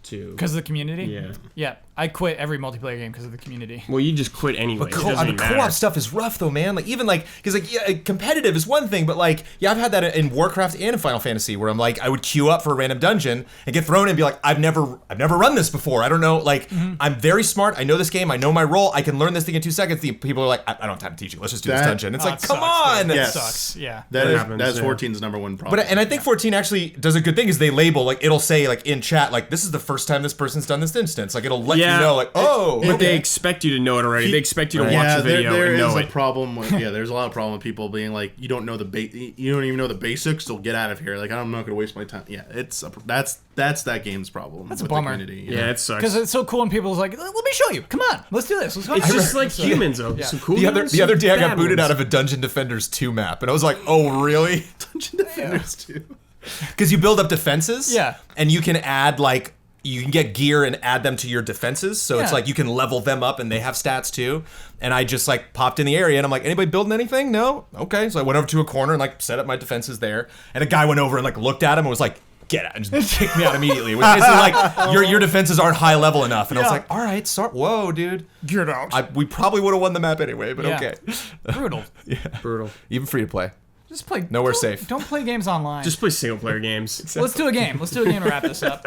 Because of the community? Yeah. Yeah, I quit every multiplayer game because of the community. Well, you just quit anyway. It doesn't The even matter. co-op stuff is rough though, man. Like even like because like competitive is one thing, but like I've had that in Warcraft and in Final Fantasy where I'm like I would queue up for a random dungeon and get thrown in and be like I've never run this before. I don't know. Like I'm very smart. I know this game. I know my role. I can learn this thing in 2 seconds. The people are like I don't have time to teach you. Let's just do this dungeon. It's like it come sucks, on. dude. It Yes. sucks. Yeah. That's 14's number one problem. And I think 14 actually does a good thing is they label like it'll say like in chat like this is the first time this person's done this instance. Like it'll let you know like But they expect you to know it already. They expect you to watch the video there and know is it. a problem with there's a lot of problem with people being like you don't know you don't even know the basics, so get out of here. Like I'm not gonna waste my time. Yeah, that's that game's problem. That's a with bummer. The community, Yeah, it sucks. Because it's so cool and people's like, let me show you. Come on, let's do this. Let's go. It's just like humans, though. Some cool the humans, other day I some got booted bad out of a Dungeon Defenders 2 map and I was like, oh really? Dungeon Defenders too. Because you build up defenses, Yeah. and you can add like you can get gear and add them to your defenses, so it's Yeah. like you can level them up, and they have stats too. And I just like popped in the area, and I'm like, anybody building anything? No, okay. So I went over to a corner and like set up my defenses there, and a guy went over and like looked at him and was like, get out, and just kicked me out immediately. Which basically like your defenses aren't high level enough, and I was Yeah. like, all right, sorry, whoa, dude, Get out. we probably would have won the map anyway, but Yeah. okay. Brutal. Brutal. Even free to play. Just play. Nowhere don't- safe. Don't play games online. Just play single player games. Let's do a game. Let's do a game to wrap this up.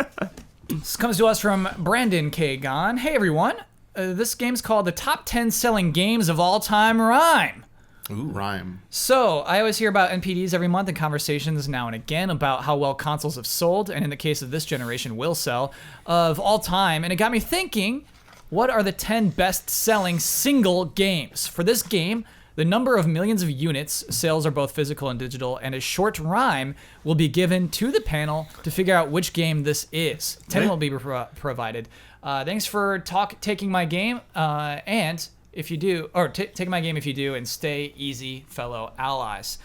This comes to us from Brandon K. Gon. Hey, everyone. This game's called the Top 10 Selling Games of All Time Rhyme. Ooh, rhyme. So, I always hear about NPDs every month in conversations now and again about how well consoles have sold, and in the case of this generation, will sell, of all time. And it got me thinking, what are the 10 best-selling single games? For this game, the number of millions of units, sales are both physical and digital, and a short rhyme will be given to the panel to figure out which game this is. 10 will be provided. Thanks for taking my game, and if you do, or take my game if you do, and stay easy, fellow allies.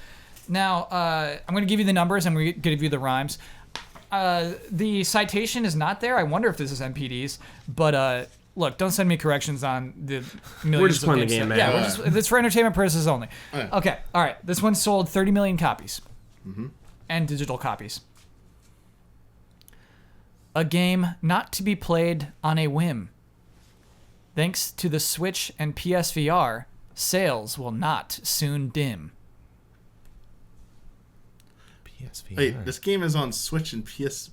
Now, I'm going to give you the numbers, and we're going to give you the rhymes. The citation is not there. I wonder if this is NPDs, but look, don't send me corrections on the millions. We're just playing the games game, sold. man. Yeah, it's for entertainment purposes only. Oh, yeah. Okay, all right. This one sold 30 million copies, and digital copies. A game not to be played on a whim. Thanks to the Switch and PSVR, sales will not soon dim. PSVR. Wait, this game is on Switch and PS.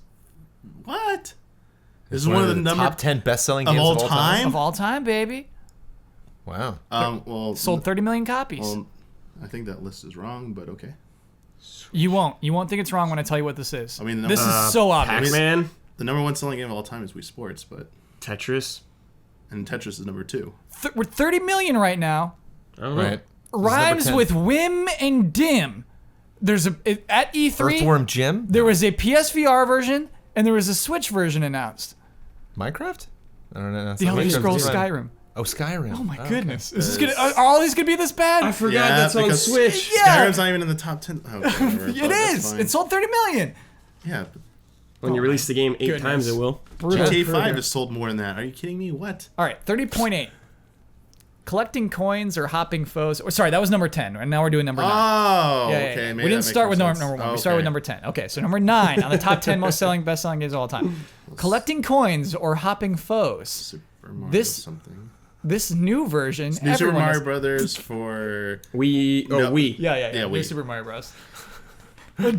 What? This It's is one of the top 10 best-selling games all time? Of all time, baby. Wow. Well, Sold 30 million copies. Well, I think that list is wrong, but okay. You won't think it's wrong when I tell you what this is. I mean, this is so obvious. Pac-Man, The number one selling game of all time is Wii Sports, but Tetris. and Tetris is number 2. We're 30 million right now. I don't know. Right. Rhymes number 10. with whim and dim. There's at E3. Earthworm Jim? There was a PSVR version and there was a Switch version announced. Minecraft? I don't know. The Elder Minecraft Scrolls is fine. Skyrim. Oh, Skyrim. Oh my Okay. goodness! Is this gonna? Are all these gonna be this bad? I forgot Yeah, that's on because- Switch. Yeah. Skyrim's not even in the top 10. Oh, okay, whatever, It but that's is. fine. It sold 30 million. Yeah, but When you release the game 8 goodness. times, it will. GTA 5 has sold more than that. Are you kidding me? What? All right, 30.8. Collecting coins or hopping foes. Or sorry, that was number 10, and now we're doing number 9. Oh, Yeah, yeah, okay. yeah. maybe We that didn't makes start more with sense. number 1. Oh, We started with okay. number 10. Okay, so number 9 on the top 10 best-selling games of all time. Collecting coins or hopping foes. Super Mario This- something. This new version. New Super everyone Mario has- Brothers for We. No. We. Yeah, Yeah, New we- Super Mario Bros.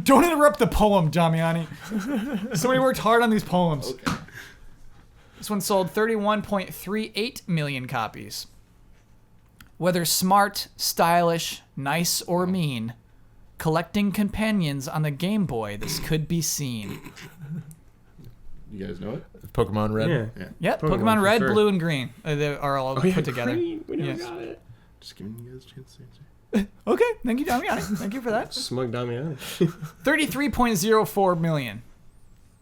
Don't interrupt the poem, Damiani. Somebody worked hard on these poems. Okay. This one sold 31.38 million copies. Whether smart, stylish, nice, or mean, collecting companions on the Game Boy, this could be seen. You guys know it? Pokemon Red. Yeah. Yep, Pokemon Pokemon for Red, sure. Blue, and Green. They are all Oh, yeah, put together. green. We never Yes. got it. Just giving you guys a chance to answer. Okay, thank you, Damiani. Thank you for that. Smug Damiani. 33.04 million.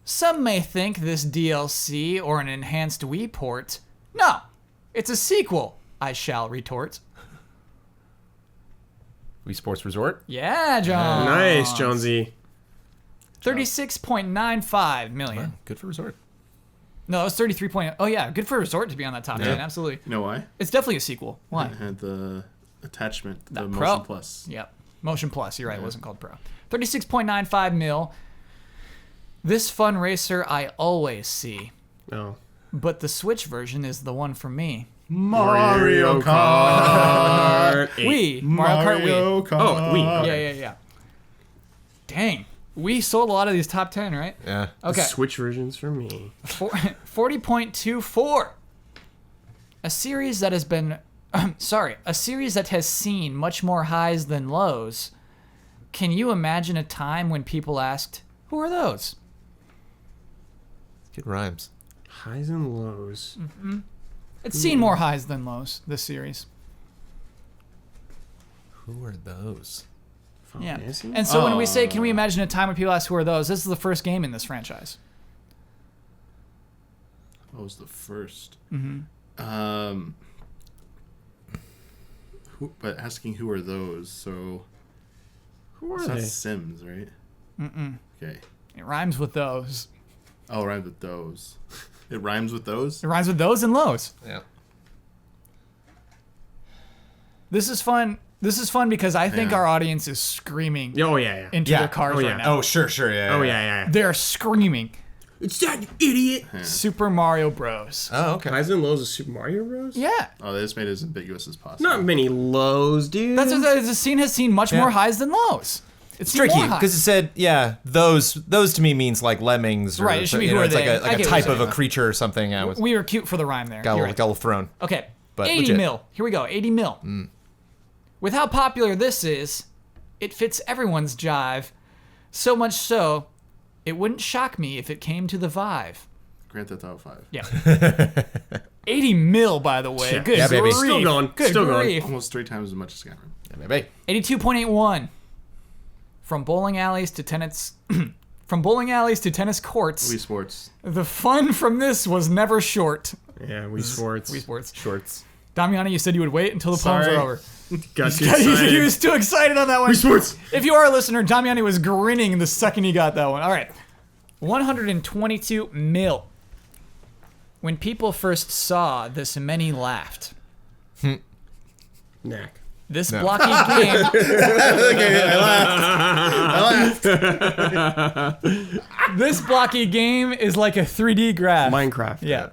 Some may think this DLC or an enhanced Wii port. No, it's a sequel, I shall retort. Wii Sports Resort. Yeah, John. Nice, Jonesy. 36.95 million. Wow, good for Resort. No, it was 33. Oh yeah, good for Resort to be on that top 10. Absolutely. You know why? It's definitely a sequel. Why? It had the attachment, the That Motion Pro. Plus. Yep. Motion Plus. You're right. It wasn't called Pro. 36.95 mil. This fun racer I always see, Oh. but the Switch version is the one for me. Mario Kart. Wii. Mario Kart Wii. Kart. Oh, Wii. Yeah. Dang. We sold a lot of these top 10, right? Yeah. Okay. Switch versions for me. 40.24. A series that has been, a series that has seen much more highs than lows. Can you imagine a time when people asked, "Who are those?" Good rhymes. Highs and lows. It's seen more highs than lows, this series. Who are those? Final Yeah. Fantasy? And so when we say, can we imagine a time when people ask, "Who are those?" This is the first game in this franchise. What was the first? Mm-hmm. But asking who are those? So Who are it's not they? Sims, right? Mm-mm. Okay. It rhymes with those. Oh, it rhymes with those. It rhymes with those? It rhymes with those and lows. Yeah. This is fun. This is fun because I think Yeah. our audience is screaming Oh, yeah. into Yeah. their cars Oh, yeah. right now. Oh, sure. Yeah. Oh, yeah. They're screaming. It's that, you idiot. Super Mario Bros. Oh, okay. Highs and lows of Super Mario Bros? Yeah. Oh, they just made it as ambiguous as possible. Not many lows, dude. That's what the scene has seen much more Yeah. highs than lows. It's seen Tricky more highs. because it said, those to me means like lemmings, or, Right, it should be you who know, are it's they. like I a get what type you're of a saying. creature or something. I was We were cute for the rhyme there. got a You're little right. thrown. Okay. But 80 legit. mil. Here we go. 80 mil. With how popular this is, it fits everyone's jive. So much so, it wouldn't shock me if it came to the Vive. Grand Theft Auto 5. Yeah. 80 mil, by the way. Yeah. Good Yeah, baby. grief. Still going. Good Still going. grief. Almost 3 times as much as Skyrim. Yeah, maybe. 82.81. From bowling alleys to tennis from bowling alleys to tennis courts. Wii Sports. The fun from this was never short. Yeah, Wii Sports. Wii Sports. Shorts. Damiani, you said you would wait until the poems Sorry. are over. Got you he excited. was too excited on that one. Wii Sports. If you are a listener, Damiani was grinning the second he got that one. All right. 122 mil. When people first saw this, many laughed. Knack. This No. blocky game. This blocky game is like a 3D graph. Minecraft. Yeah.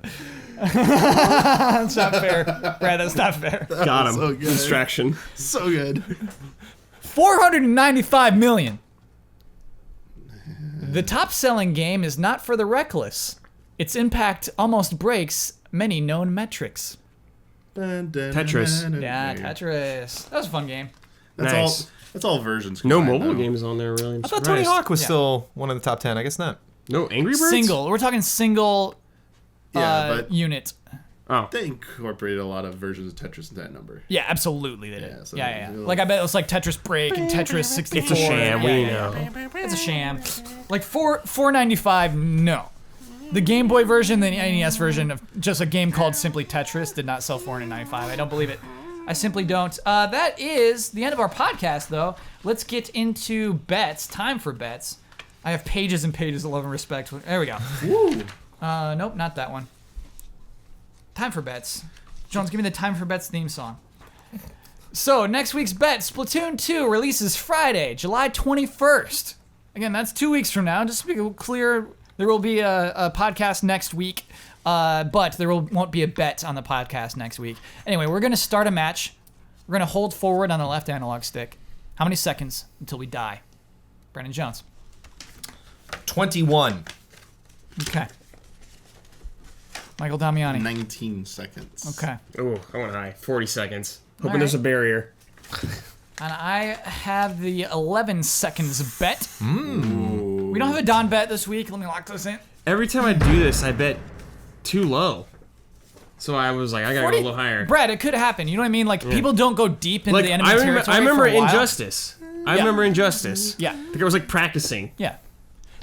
That's not fair. Brad, that's not fair. Got him. So good. Distraction. So good. 495 million. The top-selling game is not for the reckless. Its impact almost breaks many known metrics. Tetris. Yeah, Tetris. That was a fun game. Nice. That's all versions. No combined, mobile though. games on there, really. I thought Tony Hawk was still one of the top 10. I guess not. No Angry Birds? Single. We're talking single Yeah, but unit. Oh. they incorporated a lot of versions of Tetris in that number. Yeah, absolutely they did. Yeah, so Yeah. it'll- Like I bet it was like Tetris Break and Tetris 64. It's a sham, Yeah, we yeah, know. yeah. It's a sham. Like 495, no. The Game Boy version, the NES version of just a game called simply Tetris did not sell 495. I don't believe it. I simply don't. That is the end of our podcast, though. Let's get into bets. Time for bets. I have pages and pages of love and respect. There we go. Nope, not that one. Time for bets. Jones, give me the Time for Bets theme song. So, next week's bet, Splatoon 2 releases Friday, July 21st. Again, that's 2 weeks from now. Just to be clear, there will be a podcast next week, but there won't be a bet on the podcast next week. Anyway, we're going to start a match. We're going to hold forward on the left analog stick. How many seconds until we die? Brandon Jones. 21. Okay. Michael Damiani. 19 seconds. Okay. Oh, I went high. 40 seconds. Hoping All there's a right. barrier. And I have the 11 seconds bet. Ooh. We don't have a Don bet this week. Let me lock this in. Every time I do this, I bet too low. So I was like, I gotta go a little higher. Brad, it could happen. You know what I mean? Like, people don't go deep into Like, the enemy I territory remember for a while. Injustice. I remember Injustice. Yeah. Like I was like practicing. Yeah.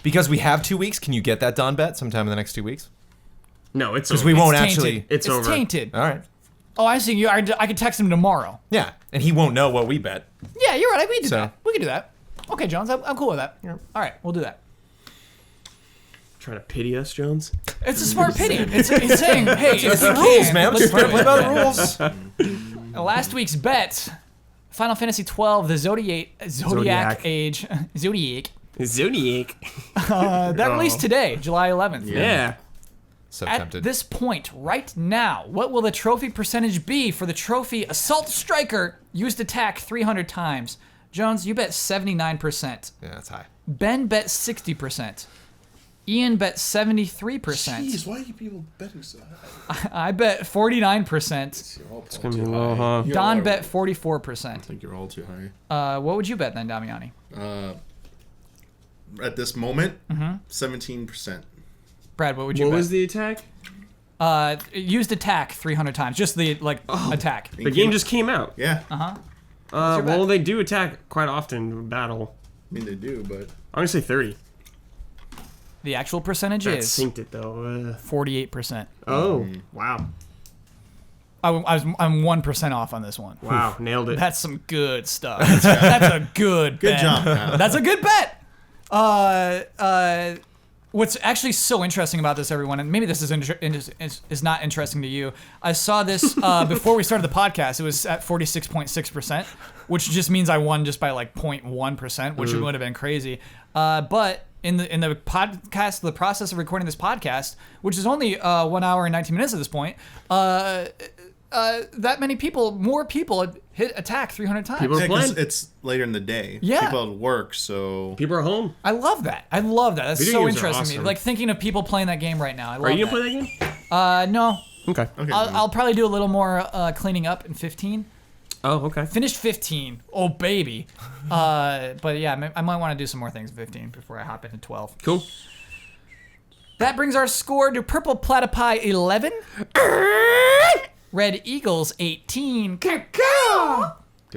Because we have 2 weeks, can you get that Don bet sometime in the next 2 weeks? No, it's Because over. we won't Tainted. actually. It's over. tainted. All right. Oh, I see. I could text him tomorrow. Yeah, and he won't know what we bet. Yeah, you're right. We can do So- that. We can do that. Okay, Jones, I'm cool with that. All right, we'll do that. Trying to pity us, Jones? It's a smart pity. It's saying, hey, it's the Rules, man. Let's play by the rules. Last week's bet, Final Fantasy 12, the Zodiac Zodiac. Age, Zodiac. Zodiac. That released today, July 11th. Yeah. So At tempted. this point, right now, what will the trophy percentage be for the trophy Assault Striker used attack 300 times? Jones, you bet 79%. Yeah, that's high. Ben bet 60%. Ian bet 73%. Jeez, why are you people betting so high? I bet 49%. You're all gonna be low, huh? Don bet 44%. I think you're all too high. What would you bet then, Damiani? At this moment, 17%. Brad, what would you What bet? was the attack? Used attack 300 times. Just the, attack. The game just came out. Yeah. your Well, bet? they do attack quite often in battle. I mean, they do, but I'm gonna say 30. The actual percentage That is synced it though. 48%. Oh, wow. I'm 1% off on this one. Wow, nailed it. That's some good stuff. That's a good bet. job, Kyle. That's a good bet. What's actually so interesting about this, everyone, and maybe this is not interesting to you. I saw this before we started the podcast. It was at 46.6%, which just means I won just by like 0.1%, which would have been crazy. But in the podcast, the process of recording this podcast, which is only 1 hour and 19 minutes at this point, that many people, more people hit attack 300 times. People- yeah, 'cause playing. it's later in the day. Yeah. People at work, so People are home. I love that. That's Video so games are interesting to me. awesome. Like thinking of people playing that game right now. I love Are you that. gonna play that game? No. Okay. okay. I'll probably do a little more cleaning up in 15. Oh, okay. Finished 15. Oh, baby. But yeah, I might want to do some more things in 15 before I hop into 12. Cool. That brings our score to Purple Platypi 11. Red Eagles 18. Good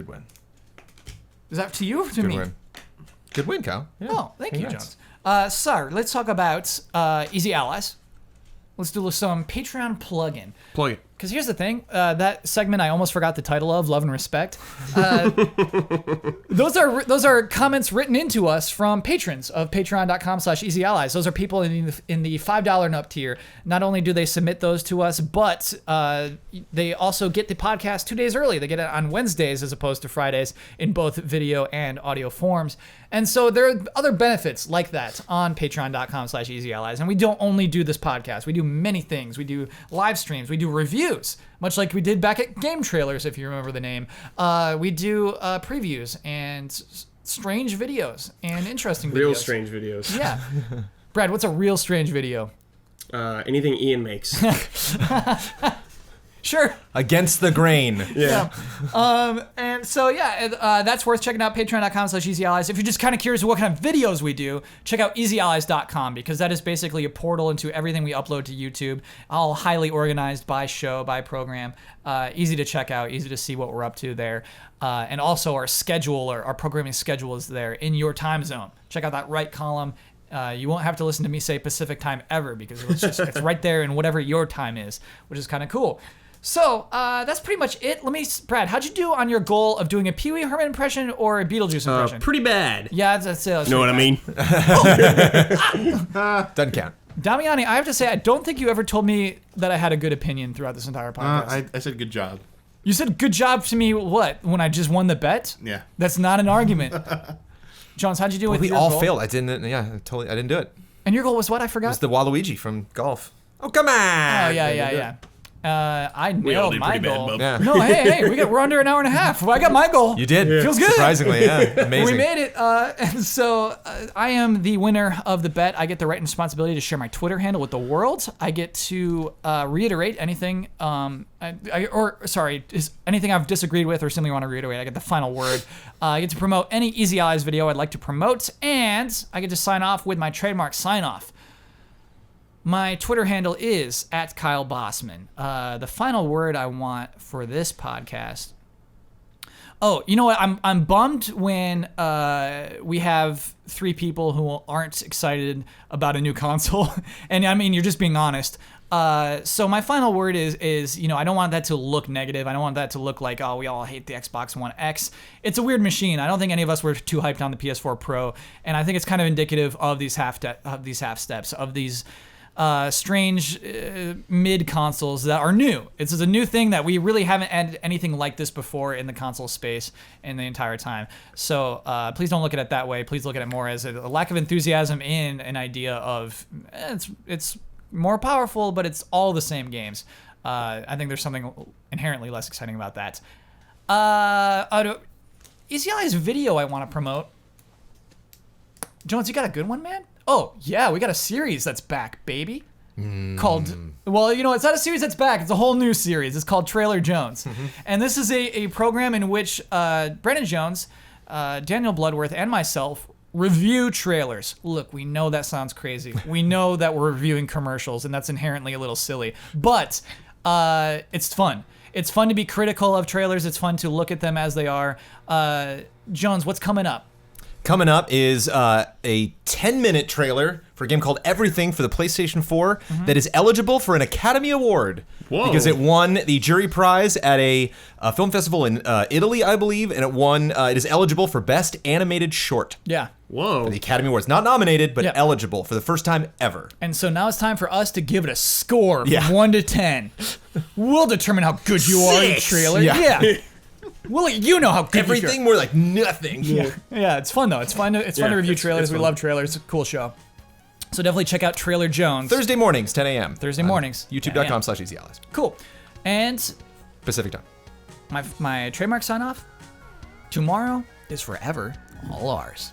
win. Is that to you or to Good me? win. Good win, Kyle. Yeah. Oh, thank you, Congrats. Jones. Sir, let's talk about Easy Allies. Let's do some Patreon plug-in. Plug it. Because here's the thing, that segment I almost forgot the title of, Love and Respect. Those are comments written into us from patrons of patreon.com/easyallies. Those are people in the $5 and up tier. Not only do they submit those to us, but they also get the podcast 2 days early. They get it on Wednesdays as opposed to Fridays in both video and audio forms. And so there are other benefits like that on patreon.com/easyallies. And we don't only do this podcast. We do many things. We do live streams. We do reviews, much like we did back at Game Trailers, if you remember the name. We do previews and strange videos and interesting videos. Real strange videos. Yeah. Brad, what's a real strange video? Anything Ian makes. Sure. Against the grain. Yeah. And so, that's worth checking out, patreon.com/easyallies. If you're just kind of curious what kind of videos we do, check out easyallies.com, because that is basically a portal into everything we upload to YouTube, all highly organized by show, by program. Easy to check out, easy to see what we're up to there. And also our schedule, or our programming schedule is there in your time zone. Check out that right column. You won't have to listen to me say Pacific time ever, because it's right there in whatever your time is, which is kind of cool. So that's pretty much it. Brad, how'd you do on your goal of doing a Pee Wee Herman impression or a Beetlejuice impression? Pretty bad. Yeah, that's it. Know what I mean? Doesn't count. Damiani, I have to say, I don't think you ever told me that I had a good opinion throughout this entire podcast. I said good job. You said good job to me, what, when I just won the bet? Yeah. That's not an argument. Jones, how'd you do with We your all goal? failed. I didn't do it. And your goal was what? I forgot. It was the Waluigi from golf. Oh, come on. Oh, yeah. I all nailed did my pretty bad, goal. bub. Yeah. No, hey, we're under an hour and a half. Well, I got my goal. You did. Feels good. Surprisingly, yeah. Amazing. We made it. And so I am the winner of the bet. I get the right and responsibility to share my Twitter handle with the world. I get to reiterate anything, anything I've disagreed with or simply want to reiterate. I get the final word. I get to promote any Easy Allies video I'd like to promote, and I get to sign off with my trademark sign-off. My Twitter handle is @KyleBossman. The final word I want for this podcast. Oh, you know what? I'm bummed when we have 3 people who aren't excited about a new console, and I mean, you're just being honest. So my final word is I don't want that to look negative. I don't want that to look like, oh, we all hate the Xbox One X. It's a weird machine. I don't think any of us were too hyped on the PS4 Pro, and I think it's kind of indicative of these half steps, of these strange mid consoles that are new. It's a new thing that we really haven't had anything like this before in the console space in the entire time. So please don't look at it that way. Please look at it more as a lack of enthusiasm in an idea of it's more powerful, but it's all the same games. I think there's something inherently less exciting about that. Easy Allies video I want to promote. Jones, you got a good one, man? Oh, yeah, we got a series that's back, baby. Called, well, it's not a series that's back. It's a whole new series. It's called Trailer Jones. And this is a program in which Brennan Jones, Daniel Bloodworth, and myself review trailers. Look, we know that sounds crazy. We know that we're reviewing commercials, and that's inherently a little silly. But it's fun. It's fun to be critical of trailers. It's fun to look at them as they are. Jones, what's coming up? Coming up is a 10-minute trailer for a game called Everything for the PlayStation 4 that is eligible for an Academy Award. Whoa. Because it won the jury prize at a film festival in Italy, I believe, and it is eligible for Best Animated Short. Yeah. Whoa. The Academy Awards. Not nominated, but Yeah. eligible for the first time ever. And so now it's time for us to give it a score Yeah. from 1 to 10. We'll determine how good you are in the 6. trailer. Yeah. Well, you know how good Everything more like nothing. Yeah, it's fun though. It's fun to review trailers. it's We fun. love trailers. It's a cool show. So definitely check out Trailer Jones. Thursday mornings, 10 a.m. Thursday mornings, 10 a.m. YouTube.com/EasyAllies. Cool. And Pacific time. my trademark sign off. Tomorrow is forever all ours.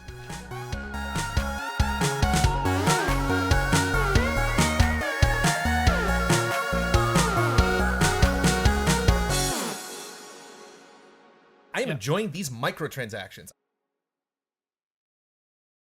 I am enjoying these microtransactions.